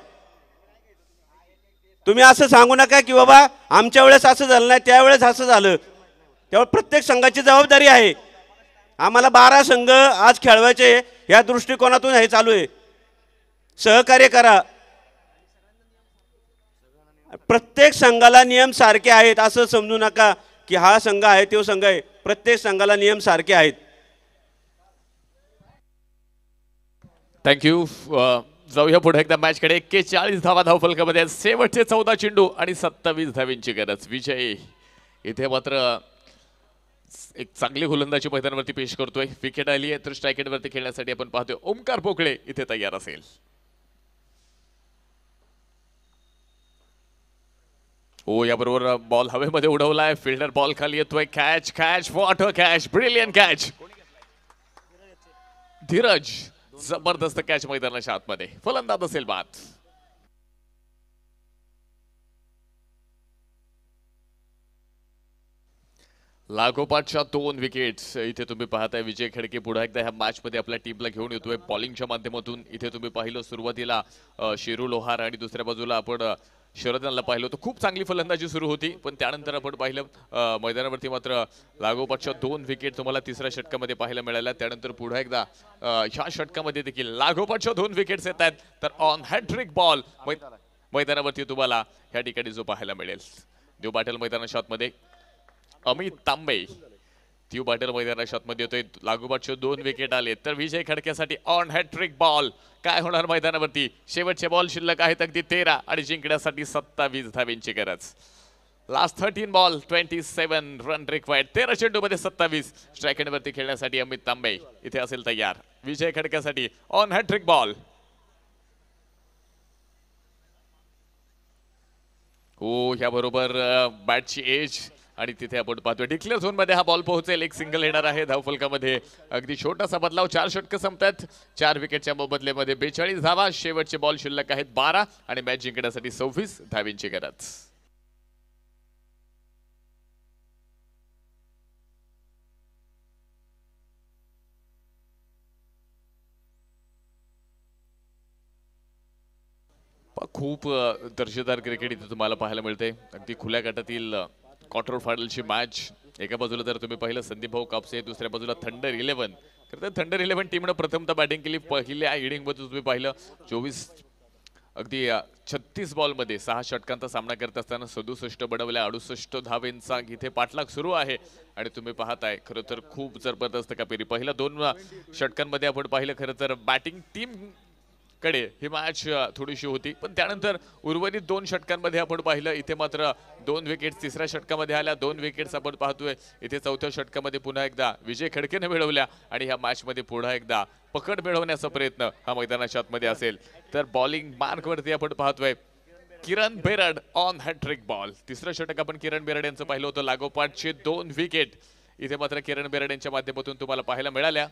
तुम्ही असं सांगू नका की बाबा आमच्या वेळेस असं झालं नाही त्यावेळेस असं झालं. त्यामुळे प्रत्येक संघाची जबाबदारी आहे. आम्हाला 12 संघ आज खेळवायचे या दृष्टिकोनातून हे चालू आहे. सहकार्य करा. प्रत्येक संघाला नियम सारखे आहेत असं समजू नका की हा संघ आहे तो संघ आहे. प्रत्येक संघाला नियम सारखे आहेत. थँक्यू. जाऊया पुढे एकदा मॅच कडे. 41 धावा धावफलकामध्ये शेवटचे 14 चेंडू आणि 27 धावींची गरज. विजय इथे मात्र एक चांगली गोलंदाजी मैदानावरती पेश करतोय. विकेट आली आहे तर स्ट्राईक वरती खेळण्यासाठी आपण पाहतोय ओमकार पोकळे इथे तयार असेल. ओ याबरोबर बॉल हवेमध्ये उडवलाय. फिल्डर बॉल खाली येतोय. Catch catch what a catch. Brilliant catch. Dheeraj जबरदस्त कॅच मैदानाच्या आतमध्ये. फलंदाज असेल बाद. लागोपाठच्या 2 विकेट्स इथे तुम्ही पाहताय. विजय खडके पुन्हा एकदा ह्या मॅच मध्ये आपल्या टीमला घेऊन येतोय बॉलिंगच्या माध्यमातून. इथे तुम्ही पाहिलं सुरुवातीला शेरू लोहार आणि दुसऱ्या बाजूला आपण शरदनला पाहिलं होतं. खूप चांगली फलंदाजी सुरू होती पण त्यानंतर आपण पाहिलं मैदानावरती मात्र लागोपाठच्या 2 विकेट तुम्हाला तिसऱ्या षटकामध्ये पाहायला मिळाल्या. त्यानंतर पुन्हा एकदा ह्या षटकामध्ये देखील लागोपाठच्या 2 विकेट्स येत आहेत. तर ऑन हॅट्रिक बॉल मैदानावरती तुम्हाला ह्या ठिकाणी जो पाहायला मिळेल. न्यू पाटील मैदानाच्या आतमध्ये अमित तांबे. न्यू पाटील मैदानाच्या आतमध्ये येतोय. लागोपाठचे 2 विकेट आले तर विजय खडक्यासाठी ऑन हॅट्रिक बॉल. काय होणार मैदानावरती. शेवटचे बॉल शिल्लक आहेत अगदी 13 आणि जिंकण्यासाठी 27 धावींची गरज. Last 13 ball 27 run required. 13 चेंडू मध्ये 27. स्ट्राईक एंड वरती खेळण्यासाठी अमित तांबे इथे असेल तयार. विजय खडक्यासाठी ऑन हॅट्रिक बॉल. ओ याबरोबर बॅटची एज आणि तिथे आपण पाहतोय डिक्लेअर झोन मध्ये हा बॉल पोहोचेल. एक सिंगल येणार आहे धावफलकामध्ये. अगदी छोटासा बदलाव. 4 षटकं संपतात. 4 विकेटच्या मोबदल्यामध्ये 42 धावा. शेवटचे बॉल शिल्लक आहेत 12 आणि मॅच जिंकण्यासाठी 26 धावींची गरज. खूप दर्जेदार क्रिकेट इथे तुम्हाला पाहायला मिळते. अगदी खुल्या गटातील क्वार्टर फायनलची मॅच. एका बाजूला जर तुम्ही पाहिलं संदीप भाऊ कापसे, दुसऱ्या बाजूला थंडर 11. खरं तर थंडर 11 टीमनं प्रथमतः बॅटिंग केली. पहिल्या इनिंगमध्ये तुम्ही पाहिलं 36 बॉलमध्ये 6 षटकांचा सामना करत असताना 67 बनवल्या, 68 धावेंचा इथे पाठलाग सुरू आहे. आणि तुम्ही पाहताय खरं तर खूप जबरदस्त कापेरी. पहिल्या 2 षटकांमध्ये आपण पाहिलं खरं तर बॅटिंग टीम कडे ही मॅच थोडीशी होती, पण त्यानंतर उर्वरित 2 षटकांमध्ये आपण पाहिलं इथे मात्र 2 विकेट्स तिसऱ्या षटकामध्ये आल्या, 2 विकेट्स आपण पाहतोय इथे चौथ्या षटकामध्ये पुन्हा एकदा विजय खडकेने मिळवल्या. आणि ह्या मॅचमध्ये पुन्हा एकदा पकड मिळवण्याचा प्रयत्न हा मैदानाच्या आतमध्ये असेल. तर बॉलिंग मार्कवरती आपण पाहतोय किरण बेरड ऑन हॅट्रिक बॉल. तिसरं षटक आपण किरण बेरड यांचं पाहिलं होतं. लागोपाठचे 2 विकेट इथे मात्र किरण बेरड यांच्या माध्यमातून तुम्हाला पाहायला मिळाल्या.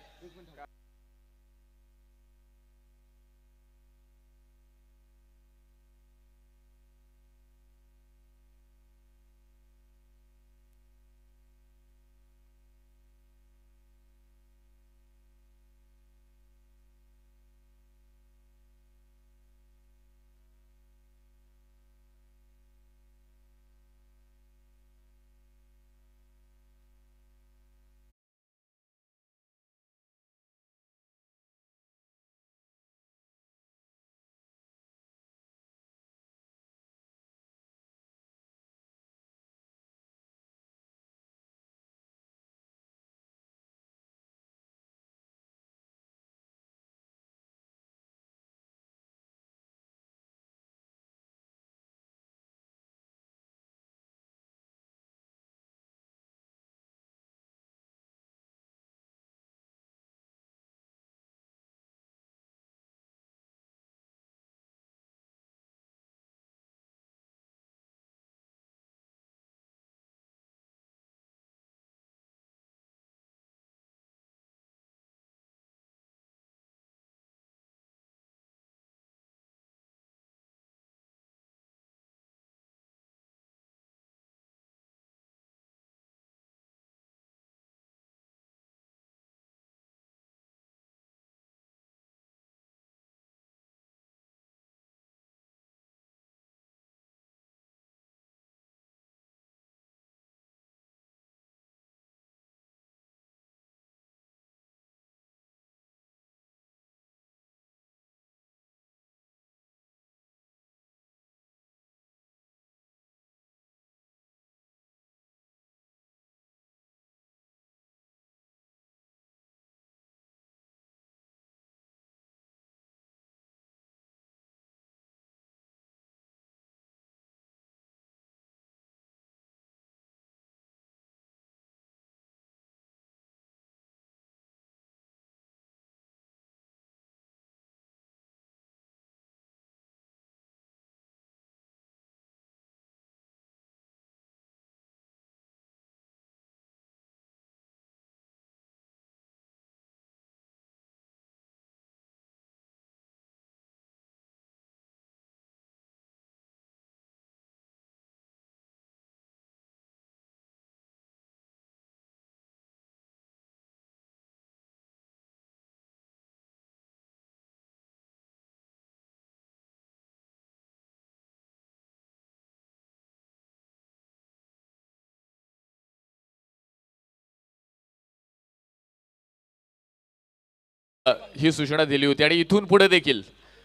ही सूचना दिली होती आणि इथून पुढे देखील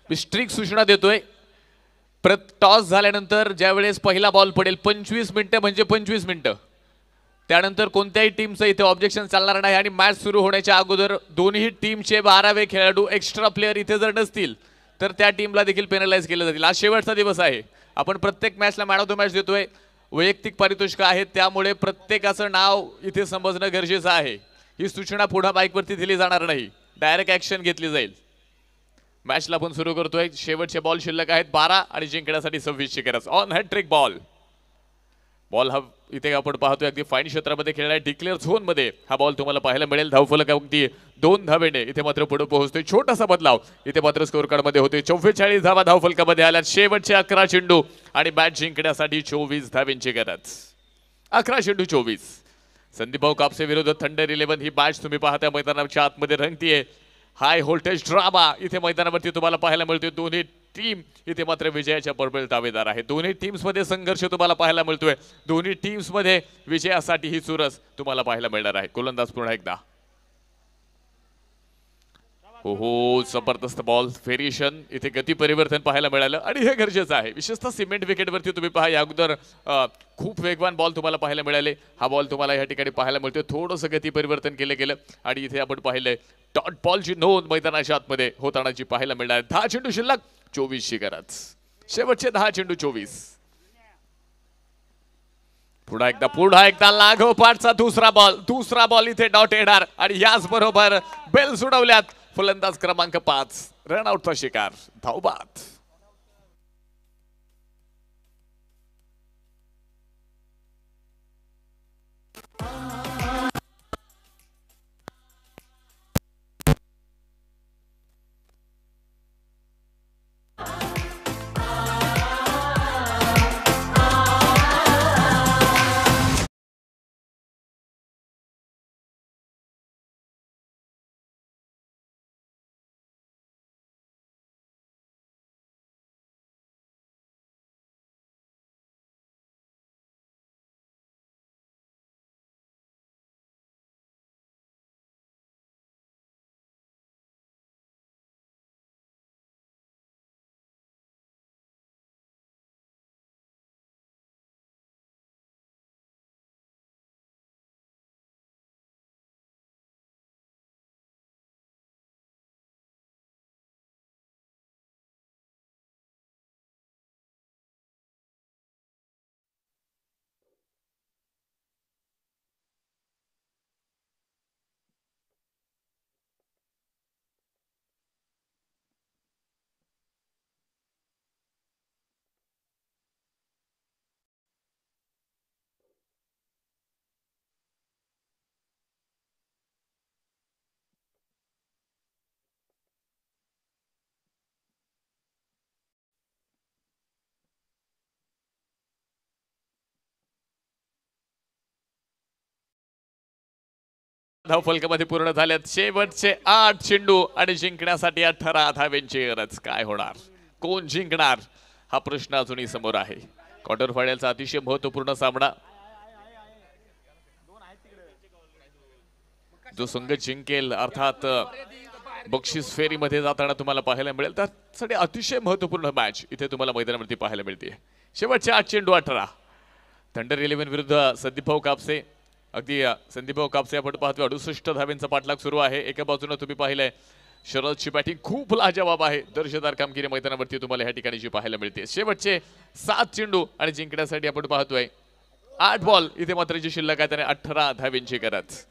मी स्ट्रिक्ट सूचना देतोय. टॉस झाल्यानंतर ज्यावेळेस पहिला बॉल पडेल 25 मिनिटं म्हणजे 25 मिनिटं, त्यानंतर कोणत्याही टीमचं इथे ऑब्जेक्शन चालणार नाही. आणि मॅच सुरू होण्याच्या अगोदर दोन्ही टीमचे 12वे खेळाडू एक्स्ट्रा प्लेयर इथे जर नसतील तर त्या टीमला देखील पेनलाइज केले जातील. आज शेवटचा दिवस आहे. आपण प्रत्येक मॅचला मॅन ऑफ द मॅच देतोय. वैयक्तिक पारितोषिक आहेत, त्यामुळे प्रत्येकाचं नाव इथे समजणं गरजेचं आहे. ही सूचना पुढे बाईकवरती दिली जाणार नाही, डायरेक्ट ऍक्शन घेतली जाईल. मॅचला आपण सुरू करतोय. शेवटचे बॉल शिल्लक आहेत 12 आणि जिंकण्यासाठी 26ची गरज. On hat trick ball. बॉल हा इथे आपण पाहतोय अगदी फाईन क्षेत्रामध्ये खेळलाय. डिक्लेअर झोन मध्ये हा बॉल तुम्हाला पाहायला मिळेल. धावफलक अगदी 2 धावेने इथे मात्र पुढे पोहोचतोय. छोटासा बदलाव इथे मात्र स्कोर कार्ड मध्ये होते. 44 धावा धावफलकामध्ये आल्या. शेवटचे 11 चेंडू आणि बॅट जिंकण्यासाठी 24 धावेंची गरज. 11 चेंडू 24. संदीप भाऊ कापसे विरुद्ध थंडर 11 ही मॅच तुम्ही पाहता मैदानाच्या आतमध्ये रंगतीये. हाय व्होल्टेज ड्रामा इथे मैदानावरती तुम्हाला पाहायला मिळतोय. दोन्ही टीम इथे मात्र विजयाच्या बरोबर दावेदार आहे. दोन्ही टीम्स मध्ये संघर्ष तुम्हाला पाहायला मिळतोय. दोन्ही टीम्स मध्ये विजयासाठी ही चुरस तुम्हाला पाहायला मिळणार आहे. गोलंदाज पुन्हा एकदा. हो जबरदस्त बॉल व्हेरिएशन, इथे गती परिवर्तन पाहायला मिळालं आणि हे गरजेचं आहे. विशेषतः सिमेंट विकेटवरती तुम्ही पहा, या अगोदर खूप वेगवान बॉल तुम्हाला पाहायला मिळाले. हा बॉल तुम्हाला या ठिकाणी पाहायला मिळतोय. थोडंसं गती परिवर्तन केलं गेलं आणि इथे आपण पाहिलंय डॉट बॉलची नोंद मैदानाच्या आतमध्ये होतानाची पाहायला मिळणार. 10 चेंडू शिल्लक, 24ची गरज. शेवटचे 10 चेंडू 24. पुन्हा एकदा लागोपाठचा दुसरा बॉल इथे डॉट येणार आणि याच बरोबर बेल सुडवल्यात. फलंदाज क्रमांक 5 रनआउटचा शिकार, धावबाद. धावफलकामध्ये पूर्ण झाल्यात शेवटचे 8 चेंडू आणि जिंकण्यासाठी 18 धाव्यांची गरज. काय होणार, कोण जिंकणार हा प्रश्न अजूनही समोर आहे. क्वार्टर फायनलचा अतिशय महत्वपूर्ण सामना. जो संघ जिंकेल अर्थात बक्षीस फेरीमध्ये जाताना तुम्हाला पाहायला मिळेल. त्यासाठी अतिशय महत्वपूर्ण मॅच इथे तुम्हाला मैदानावरती पाहायला मिळते. शेवटचे 8 चेंडू 18. थंडर 11 विरुद्ध संदीपभाऊ कापसे. अगदी संदीपभाऊ कापसे आपण पाहतोय 68 धाव्यांचा पाठलाग सुरू आहे. एका बाजूने तुम्ही पाहिलंय शरदची बॅटिंग खूप लाजवाब आहे. दर्जेदार कामगिरी मैदानावरती तुम्हाला या ठिकाणी जी पाहायला मिळते. शेवटचे 7 चेंडू आणि जिंकण्यासाठी आपण पाहतोय 8 बॉल. इथे मात्र जी शिल्लक आहे त्याने 18 धाव्यांची गरज.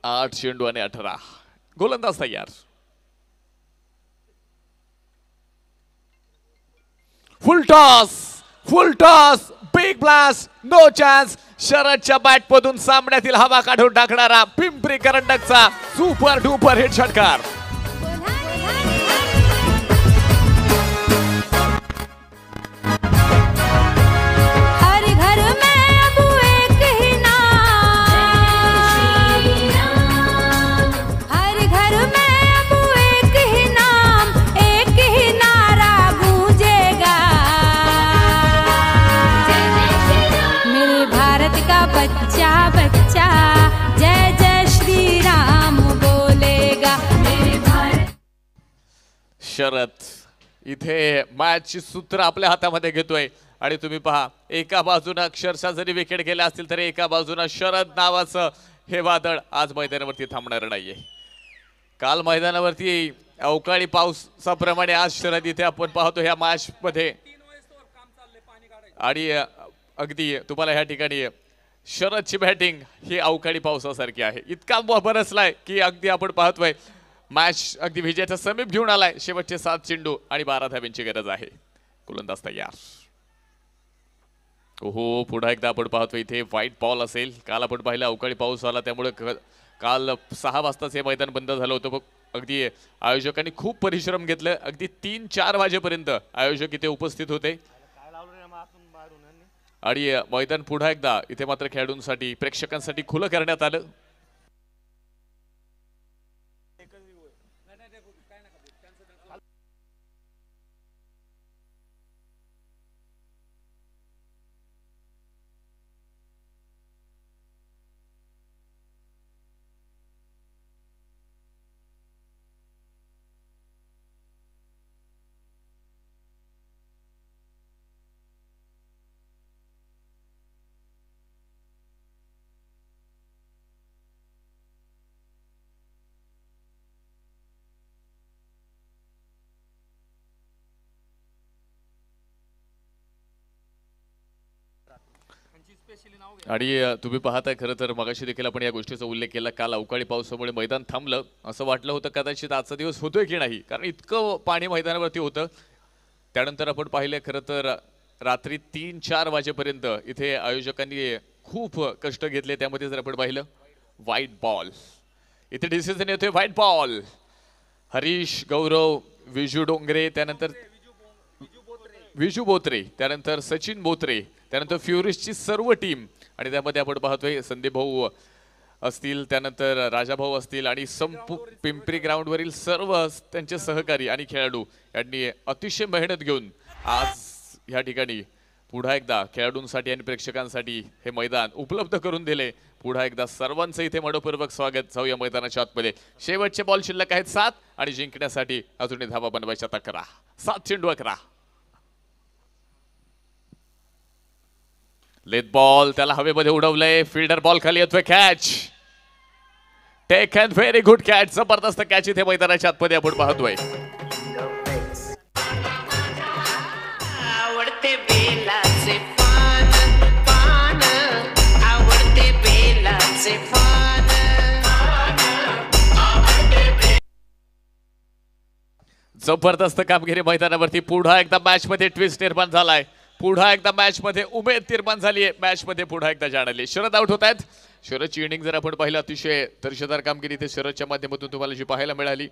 8 चेंडू आणि 18. गोलंदाज तयार. Full toss, big blast, no chance. शरदच्या बॅट मधून सामन्यातील हवा काढून टाकणारा पिंपरी करंडकचा सुपर डुपर हिट षटकार. शरद इथे मॅचची सूत्र आपल्या हातामध्ये घेतोय आणि तुम्ही पहा एका बाजूने अक्षरशः जरी विकेट गेल्या असतील तरी एका बाजूने शरद नावाचं हे वादळ आज मैदानावरती थांबणार नाहीये. काल मैदानावरती अवकाळी पावसाप्रमाणे आज शरद इथे आपण पाहतो ह्या मॅच मध्ये. आणि अगदी तुम्हाला ह्या ठिकाणी शरदची बॅटिंग ही अवकाळी पावसासारखी आहे. इतका बरसलाय की अगदी आपण पाहतोय मॅच अगदी विजयाच्या समीप घेऊन आलाय. शेवटचे 7 चेंडू आणि 12 धाव्यांची गरज आहे. गोलंदाज तयार. हो पुन्हा एकदा आपण पाहतोय इथे व्हाईट बॉल असेल. काल आपण पाहिलं अवकाळी पाऊस आला त्यामुळे काल 6 वाजताच हे मैदान बंद झालं होतं. अगदी आयोजकांनी खूप परिश्रम घेतले. अगदी 3-4 वाजेपर्यंत आयोजक इथे उपस्थित होते आणि मैदान पुन्हा एकदा इथे मात्र खेळाडूंसाठी प्रेक्षकांसाठी खुलं करण्यात आलं. आणि तुम्ही पाहताय खरं तर मगाशी देखील आपण या गोष्टीचा उल्लेख केला. काल अवकाळी पावसामुळे मैदान थांबलं असं वाटलं होतं कदाचित आजचा दिवस होतोय की नाही, कारण इतकं पाणी मैदानावरती होतं. त्यानंतर आपण पाहिलं खरं तर रात्री 3-4 वाजेपर्यंत इथे आयोजकांनी खूप कष्ट घेतले. त्यामध्ये जर आपण पाहिलं व्हाईट बॉल, इथे डिसिजन येतोय व्हाईट बॉल. हरीश, गौरव, विजू डोंगरे, त्यानंतर विजू बोत्रे, त्यानंतर सचिन बोत्रे, त्यानंतर फ्युरिस्टची सर्व टीम आणि त्यामध्ये आपण पाहतोय संदीप भाऊ असतील, त्यानंतर राजाभाऊ असतील आणि पिंपरी ग्राउंडवरील सर्व त्यांचे सहकारी आणि खेळाडू यांनी अतिशय मेहनत घेऊन आज या ठिकाणी पुन्हा एकदा खेळाडूंसाठी आणि प्रेक्षकांसाठी हे मैदान उपलब्ध करून दिले. पुन्हा एकदा सर्वांचं इथे मनपूर्वक स्वागत. जाऊया मैदानाच्या आतमध्ये. शेवटचे बॉल शिल्लक आहेत 7 आणि जिंकण्यासाठी अजूनही धावा बनवायच्या 11. 7 चेंडू 11. लेट बॉल, त्याला हवेमध्ये उडवलंय. फिल्डर बॉल खाली येतोय. Catch, take and very good catch. जबरदस्त कॅच इथे मैदानाच्या आतमध्ये आपण पाहतोय. आवडते बेलाचे पान पान, आवडते बेलाचे पान. जबरदस्त कामगिरी मैदानावरती. पुन्हा एकदा मॅच मध्ये ट्विस्ट निर्माण झालाय. पुन्हा एकदा मॅच मध्ये उमेद निर्माण झाली आहे. मॅच मध्ये पुन्हा एकदा जाण आली. शरद आउट होत आहेत. शरदची इनिंग जर आपण पाहिलं अतिशय दर्जेदार कामगिरी इथे शरदच्या माध्यमातून तुम्हाला जी पाहायला मिळाली.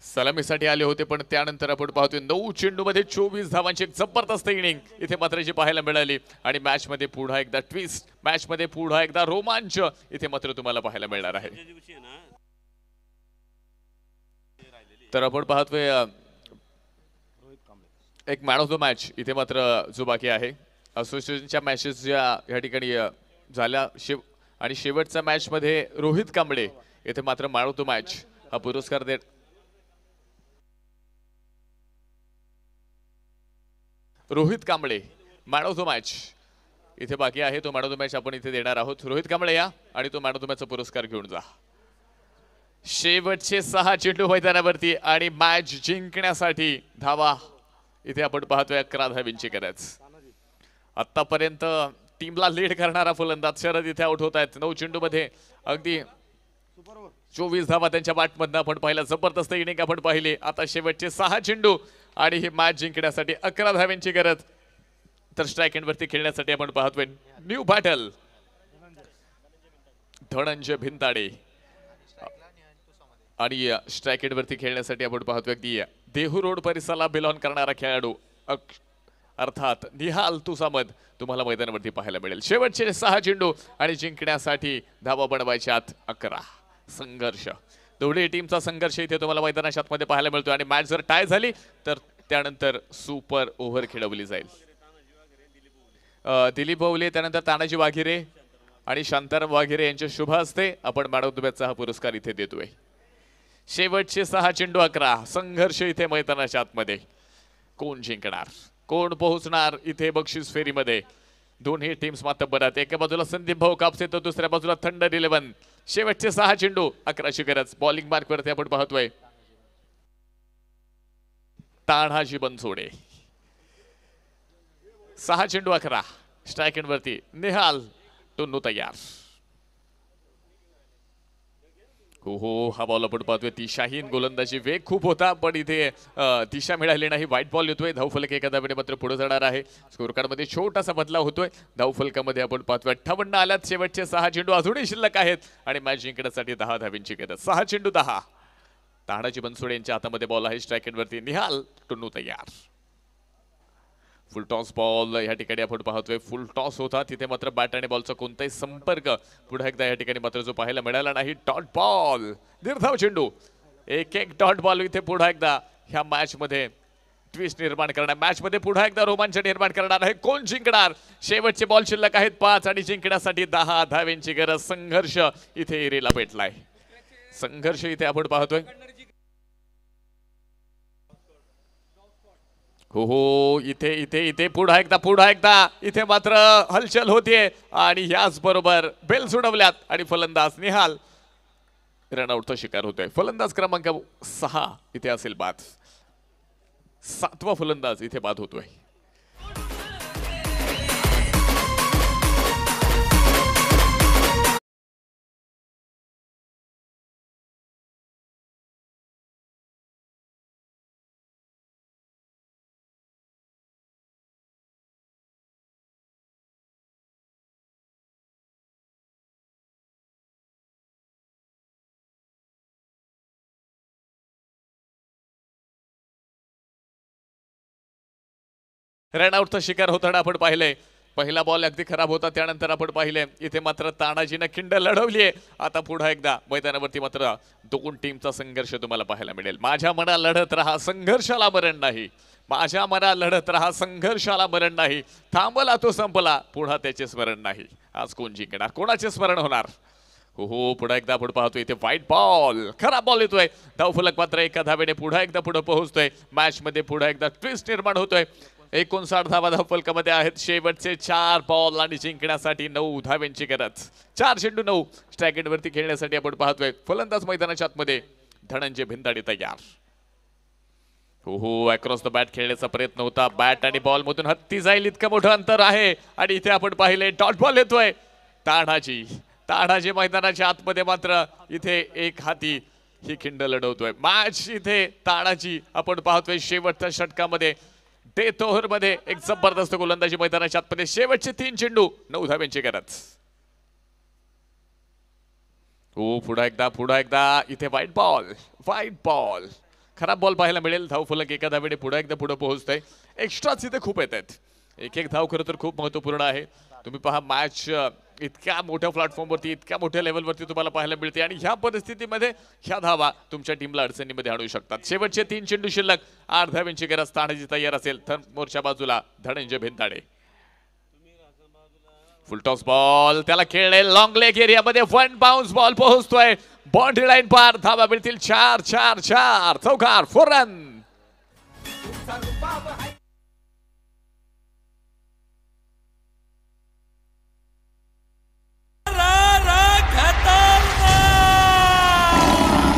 सलामीसाठी आले होते पण त्यानंतर आपण पाहतोय 9 चेंडूमध्ये 24 धावांची एक जबरदस्त इनिंग इथे मात्र जी पाहायला मिळाली. आणि मॅच मध्ये पुन्हा एकदा ट्विस्ट, मॅच मध्ये पुन्हा एकदा रोमांच इथे मात्र तुम्हाला पाहायला मिळणार आहे. तर आपण पाहतोय एक मॅन ऑफ द मॅच इथे मात्र जो बाकी आहे. असोसिएशनच्या मॅचेस या ठिकाणी झाल्या आणि शेवटच्या मॅच मध्ये रोहित कांबळे इथे मात्र मॅन ऑफ द मॅच हा पुरस्कार देत. Rohit Kamble man of the match इथे बाकी आहे. तो मॅन ऑफ द मॅच आपण इथे देणार आहोत. रोहित कांबळे या आणि तो मॅन ऑफ द मॅचचा पुरस्कार घेऊन जा. शेवटचे 6 चेंडू मैदानावरती आणि मॅच जिंकण्यासाठी धावा इथे आपण पाहतोय 11 धावांची गरज. आतापर्यंत टीमला लीड करणारा फलंदाज शरद इथे आउट होत आहेत. 9 चेंडू मध्ये अगदी 24 धावा त्यांच्या बॅटमधनं आपण पाहिला. जबरदस्त इनिंग आपण पाहिली. आता शेवटचे 6 चेंडू आणि ही मॅच जिंकण्यासाठी 11 धावांची गरज. तर स्ट्राईक एंडवरती खेळण्यासाठी आपण पाहतोय न्यू बॅटल धनंजय भिंताडे आणि स्ट्राईक एंडवरती खेळण्यासाठी आपण पाहतोय अगदी देहू रोड परिसराला बिलॉंग करणारा खेळाडू अर्थात निहाल तुसामद तुम्हाला मैदानावरती पाहायला मिळेल. शेवटचे 6 चेंडू आणि जिंकण्यासाठी धावा बनवायच्यात 11. संघर्ष, दोन्ही टीमचा संघर्ष इथे तुम्हाला मैदानाच्या आतमध्ये पाहायला मिळतो. आणि मॅच जर टाय झाली तर त्यानंतर सुपर ओव्हर खेळवली जाईल. दिलीप बवले, त्यानंतर तानाजी वाघिरे आणि शांताराम वाघिरे यांच्या शुभ हस्ते आपण मॅन ऑफ द मॅचचा हा पुरस्कार इथे देतोय. शेवटचे 6 चेंडू 11. संघर्ष इथे मैदानाच्या आतमध्ये. कोण जिंकणार, कोण पोहोचणार इथे बक्षीस फेरीमध्ये. दोन्ही टीम्स मातब्बरात. एका बाजूला संदीप भाऊ कापसे तर दुसऱ्या बाजूला थंडर 11. शेवटचे 6 चेंडू 11ची गरज. बॉलिंग मार्क वरती आपण पाहतोय तान्हाजी बनसोडे. 6 चेंडू 11. स्ट्राईक एंड वरती निहाल टुन्नू तयार. हो, हा बॉल आपण पाहतोय दिशाहीन गोलंदाजी. वेग खूप होता पण इथे दिशा मिळाली नाही. व्हाईट बॉल येतोय. धावफलक एका धावेने मात्र पुढे जाणार आहे. स्कोर कार्ड मध्ये छोटासा बदलाव होतोय. धावफलकामध्ये आपण पाहतोय 58 आल्यात. शेवटचे 6 चेंडू अजूनही शिल्लक आहेत आणि मॅच जिंकण्यासाठी 10 धावांची गरज. 6 चेंडू 10. तानाजी बनसोडे यांच्या हातामध्ये बॉल आहे. स्ट्राईक एंड वरती निहाल टुन्नू तयार. फुल टॉस बॉल या ठिकाणी आपण पाहतोय. फुल टॉस होता तिथे मात्र बॅट आणि बॉलचा कोणताही संपर्क पुन्हा एकदा या ठिकाणी मात्र जो पाहायला मिळाला नाही. डॉट बॉल, निर्धाव चेंडू. एक डॉट बॉल इथे पुन्हा एकदा ह्या मॅच मध्ये ट्विस्ट निर्माण करणार. मॅच मध्ये पुन्हा एकदा रोमांच निर्माण करणार आहे. कोण जिंकणार. शेवटचे बॉल शिल्लक आहेत 5 आणि जिंकण्यासाठी 10 धावांची गरज. संघर्ष इथे एरीला भेटलाय. संघर्ष इथे आपण पाहतोय. हो, इथे इथे इथे पुन्हा एकदा इथे मात्र हलचल होतीये आणि याच बरोबर बेल सुडवल्यात आणि फलंदाज निहाल रनआउटचा शिकार होतोय. फलंदाज क्रमांक 6 इथे असेल बाद. 7वा फलंदाज इथे बाद होतोय. रनआउटचा शिकार होताना आपण पाहिलंय. पहिला बॉल अगदी खराब होता, त्यानंतर आपण पाहिले इथे मात्र तानाजीनं खिंड लढवली आहे. आता पुन्हा एकदा मैदानावरती मात्र दोन टीमचा संघर्ष तुम्हाला पाहायला मिळेल. माझ्या मना लढत राहा, संघर्षाला मरण नाही. माझ्या मना लढत राहा, संघर्षाला मरण नाही. थांबला तो संपला, पुन्हा त्याचे स्मरण नाही. आज कोण जिंकणार, कोणाचे स्मरण होणार? हो पुन्हा एकदा आपण पाहतोय इथे वाईट बॉल, खराब बॉल येतोय. धावफलक मात्र एका धावेने पुन्हा एकदा पुढे पोहोचतोय. मॅच मध्ये पुन्हा एकदा ट्विस्ट निर्माण होतोय. 59 धावा धावफलकामध्ये आहेत. शेवटचे 4 बॉल आणि जिंकण्यासाठी 9 धाव्यांची गरज. 4 चेंडू 9 स्ट्राईक एंडवरती खेळण्यासाठी आपण पाहतोय. फलंदाज मैदानाच्या आतमध्ये धनंजय भिंदाडे तयार. हो अक्रॉस द बॅट खेळण्याचा प्रयत्न होता. बॅट आणि बॉल मधून हत्ती जाईल इतकं मोठं अंतर आहे. आणि इथे आपण पाहिले डॉट बॉल येतोय. तानाजी मैदानाच्या आतमध्ये मात्र इथे एक हाती ही खिंड लढवतोय. मॅच इथे तानाजी आपण पाहतोय शेवटच्या षटकामध्ये डेथ ओव्हर मध्ये एक जबरदस्त गोलंदाजी मैदानाच्या आतमध्ये. शेवटचे 3 चेंडू 9 धाव्यांची गरज. हो पुन्हा एकदा इथे वाईट बॉल खराब बॉल पाहायला मिळेल. धावफलक एका धावेने पुन्हा एकदा पुढे पोहोचतंय. एक्स्ट्राच इथे खूप येत आहेत. एक धाव खरं तर खूप महत्वपूर्ण आहे. तुम्ही पहा मॅच इतक्या मोठ्या प्लॅटफॉर्मवरती इतक्या मोठ्या लेवलवरती तुम्हाला पाहायला मिळते आणि ह्या परिस्थितीमध्ये ह्या धावा तुमच्या टीमला अडचणीमध्ये आणू शकतात. शेवटचे 3 चेंडू शिल्लक, 8 धाव्यांची गरज. तानाजी तयार असेल तर मोर्चा बाजूला धनंजय भिंताडे. फुल टॉस बॉल त्याला खेळले लॉंग लेग एरियामध्ये. 1 बाउन्स बॉल पोहोचतोय बाउंड्री लाईन पार. धावा मिळतील 4 चौकार 4 रन.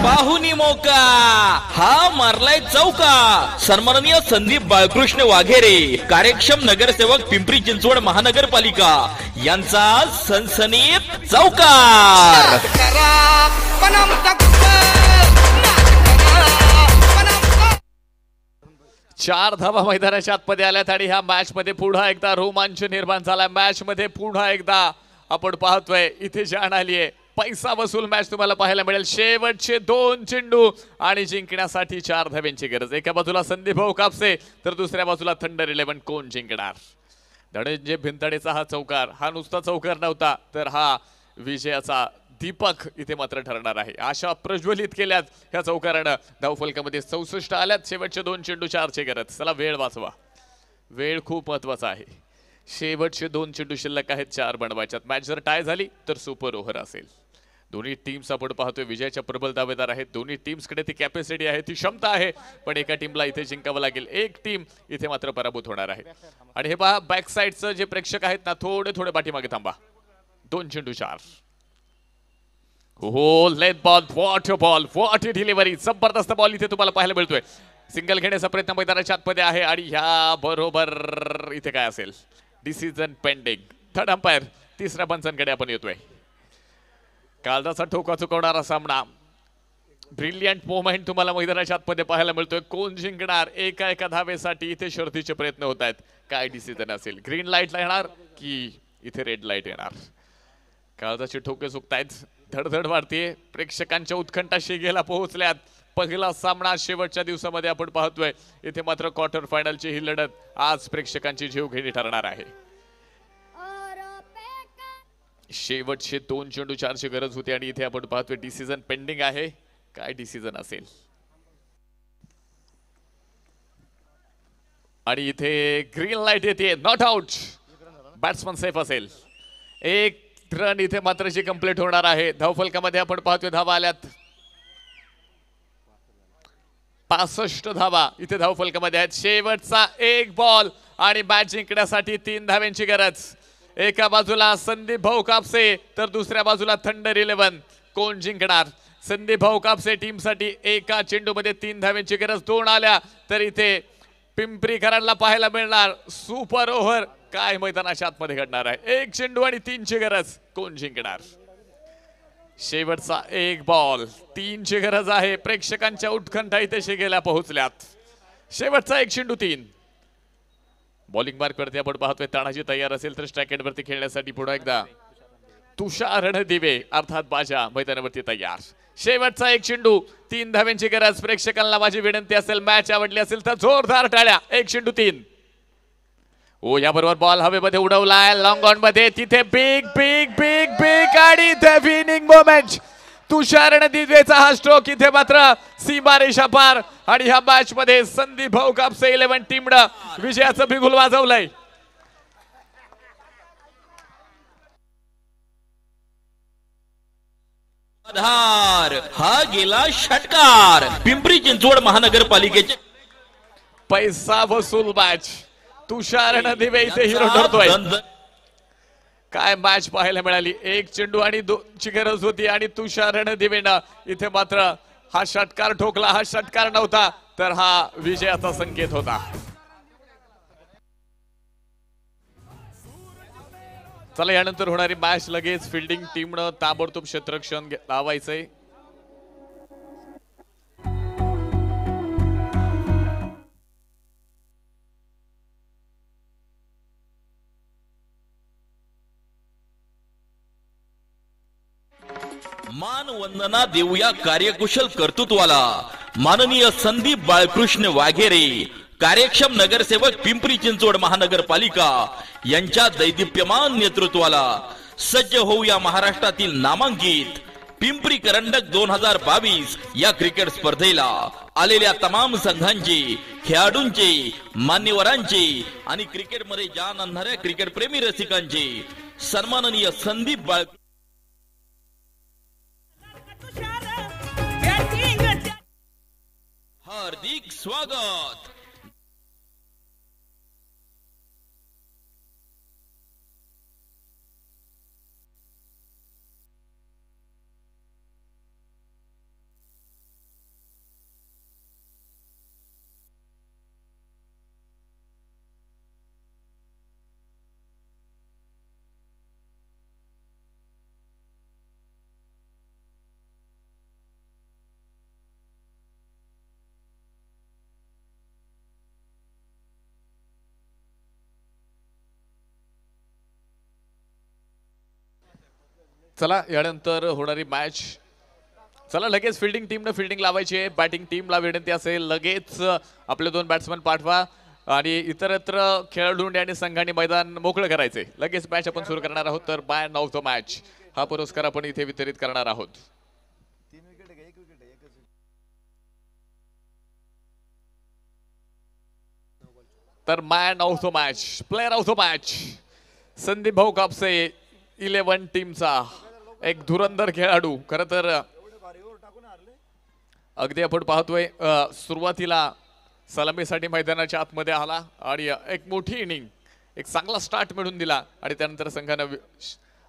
बाहुनी मोका हा मारलाय चौका. सन्माननीय संदीप बाळकृष्ण वाघेरे, कार्यक्षम नगरसेवक पिंपरी चिंचवड महानगरपालिका यांचा सनसनीत चौकार. 4 धावा मैदानाच्या आतमध्ये आल्यात आणि ह्या मॅच मध्ये पुन्हा एकदा रोमांच निर्माण झाला. मॅच मध्ये पुन्हा एकदा आपण पाहतोय इथे जाण आलीये. पैसा वसूल मॅच तुम्हाला पाहायला मिळेल. शेवटचे 2 चेंडू आणि जिंकण्यासाठी 4 धाव्यांची गरज. एका बाजूला संदीप भाऊ कापसे तर दुसऱ्या बाजूला थंडर 11. कोण जिंकणार? धनंजय भिंताडेचा हा चौकार हा नुसता चौकार नव्हता तर हा विजयाचा दीपक इथे मात्र ठरणार आहे. आशा प्रज्वलित केल्यात ह्या चौकारानं. धावफलकामध्ये 64 आल्यात. शेवटचे 2 चेंडू 4 ची गरज. चला वेळ वाचवा, वेळ खूप महत्वाचा आहे. शेवटचे 2 चेंडू शिल्लक आहेत, 4 बनवायच्यात. मॅच जर टाय झाली तर सुपर ओव्हर असेल. दोन्ही टीम्स आपण पाहतोय विजयाच्या प्रबल दावेदार आहेत. दोन्ही टीम्सकडे ती कॅपॅसिटी आहे, ती क्षमता आहे. पण एका टीमला इथे जिंकावं लागेल, एक टीम इथे मात्र पराभूत होणार आहे. आणि हे पहा बॅक साइडचं जे प्रेक्षक आहेत ना थोडे पाठीमागे थांबा. 2 चेंडू 4. हो लेट बॉल, व्हॉट डिलिव्हरी. जबरदस्त बॉल इथे तुम्हाला पाहायला मिळतोय. सिंगल घेण्याचा प्रयत्न मैदानाच्या आतमध्ये आहे आणि ह्या बरोबर इथे काय असेल डिसिजन पेंडिंग. थर्ड अंपायर तिसऱ्या पंचांकडे आपण येतोय. कालचा ठोका चुकवणारा सामना. ब्रिलियंट मोमेंट तुम्हाला मैदानाच्या आतमध्ये पाहायला मिळतोय. कोण जिंकणार? एका धावेसाठी इथे शर्तीचे प्रयत्न होत आहेत. काय डिसिजन असेल? ग्रीन लाईट येणार की इथे रेड लाईट येणार? काळजाचे ठोके चुकतायत. धडधड वाढतीये. प्रेक्षकांच्या उत्कंठा शिगेला पोहोचल्यात. पहिला सामना शेवटच्या दिवसामध्ये आपण पाहतोय. इथे मात्र क्वार्टर फायनलची ही लढत आज प्रेक्षकांची जीवघेणी ठरणार आहे. शेवटचे 2 चेंडू 4 ची गरज होती आणि इथे आपण पाहतोय डिसिजन पेंडिंग आहे. काय डिसिजन असेल? आणि इथे ग्रीन लाईट येते. Not out. बॅट्समन सेफ असेल. 1 रन इथे मात्र जी कंप्लीट होणार आहे. धावफलकामध्ये आपण पाहतोय धावा आल्यात 65 धावा इथे धावफलकामध्ये आहेत. शेवटचा 1 बॉल आणि मॅच जिंकण्यासाठी 3 धाव्यांची गरज. एका बाजूला संदीप भाऊ कापसे तर दुसऱ्या बाजूला थंडर 11. कोण जिंकणार? संदीप भाऊ कापसे टीमसाठी एका चेंडूमध्ये 3 धाव्यांची गरज. 2 आल्या तर इथे पिंपरीकरांना पाहायला मिळणार सुपर ओव्हर. काय मैदानाच्या आतमध्ये घडणार आहे? 1 चेंडू आणि 3 ची गरज. कोण जिंकणार? शेवटचा 1 बॉल 3 ची गरज आहे. प्रेक्षकांच्या उत्कंठा इथे शिगेला पोहोचल्यात. शेवटचा 1 चेंडू 3. बॉलिंग मार्क वरती आपण पाहतोय तानाजी तयार असेल तर स्ट्राईक एंड वरती खेळण्यासाठी पुन्हा एकदा तुषार रणदिवे अर्थात बाजा मैदानावरती तयार. शेवटचा 1 चेंडू 3 धाव्यांची गरज. प्रेक्षकांना माझी विनंती असेल मॅच आवडली असेल तर जोरदार टाळ्या. 1 चेंडू 3. ओ याबरोबर बॉल हवेमध्ये उडवलाय लॉंग ऑन मध्ये, तिथे बिग बिग बिग बिग आणि इथे विनिंग मोमेंट. तुषार रणदिवेचा हा स्ट्रोक इथे मात्र सीमारेषा पार आणि ह्या मॅच मध्ये संदीप भाऊ कापसे 11 टीमनं विजयाचं बिगुल वाजवलंय. हा गेला षटकार. पिंपरी चिंचवड महानगरपालिकेचे पैसा वसूल मॅच. तुषार रणदिवे इथे हिरो ठरतोय. काय मॅच पाहायला मिळाली. एक चेंडू आणि 2ची गरज होती आणि तुषार रणदिवेनं इथे मात्र हा षटकार ठोकला. हा षटकार नव्हता तर हा विजयाचा संकेत होता. चला यानंतर होणारी मॅच लगेच फिल्डिंग टीमनं ताबडतोब क्षेत्ररक्षण लावायचंय. मान वंदना देऊया कार्यकुशल कर्तृत्वाला. माननीय संदीप बाळकृष्ण वाघेरे, कार्यक्षम नगरसेवक पिंपरी चिंचवड महानगरपालिका यांच्या दैदिप्यमान नेतृत्वाला सज्ज होऊया महाराष्ट्रातील नामांकित पिंपरी करंडक 2022 या क्रिकेट स्पर्धेला आलेल्या तमाम संघांचे, खेळाडूंचे, मान्यवरांचे आणि क्रिकेटमध्ये जान आणणाऱ्या क्रिकेट प्रेमी रसिकांचे सन्माननीय संदीप बाळ हार्दिक स्वागत. चला यानंतर होणारी मॅच. चला लगेच फिल्डिंग टीमनं फिल्डिंग लावायची आहे. बॅटिंग टीमला विनंती असेल लगेच आपले 2 बॅट्समन पाठवा आणि इतरत्र खेळाडू आणि संघाने मैदान मोकळं करायचे. लगेच मॅच आपण सुरू करणार आहोत. तर मॅन ऑफ द मॅच हा पुरस्कार आपण इथे वितरित करणार आहोत. तर man of the match, player of the match Sandeep भाऊ कापसे 11 टीमचा एक धुरंधर खेळाडू. खरं तर अगदी आपण पाहतोय सुरुवातीला सलामीसाठी मैदानाच्या आतमध्ये आला आणि एक मोठी इनिंग, एक चांगला स्टार्ट मिळून दिला आणि त्यानंतर संघानं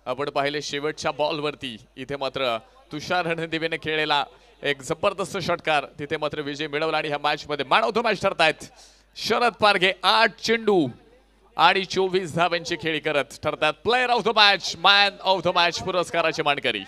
आपण पाहिले शेवटच्या बॉलवरती इथे मात्र तुषार रणदिवेने खेळलेला एक जबरदस्त षटकार तिथे मात्र विजय मिळवला आणि ह्या मॅच मध्ये मॅन ऑफ द मॅच ठरतायत शरद पारगे. 8 चेंडू आणि 24 धावांची खेळी करत ठरतात player of the match, man of the match पुरस्काराचे मानकरी.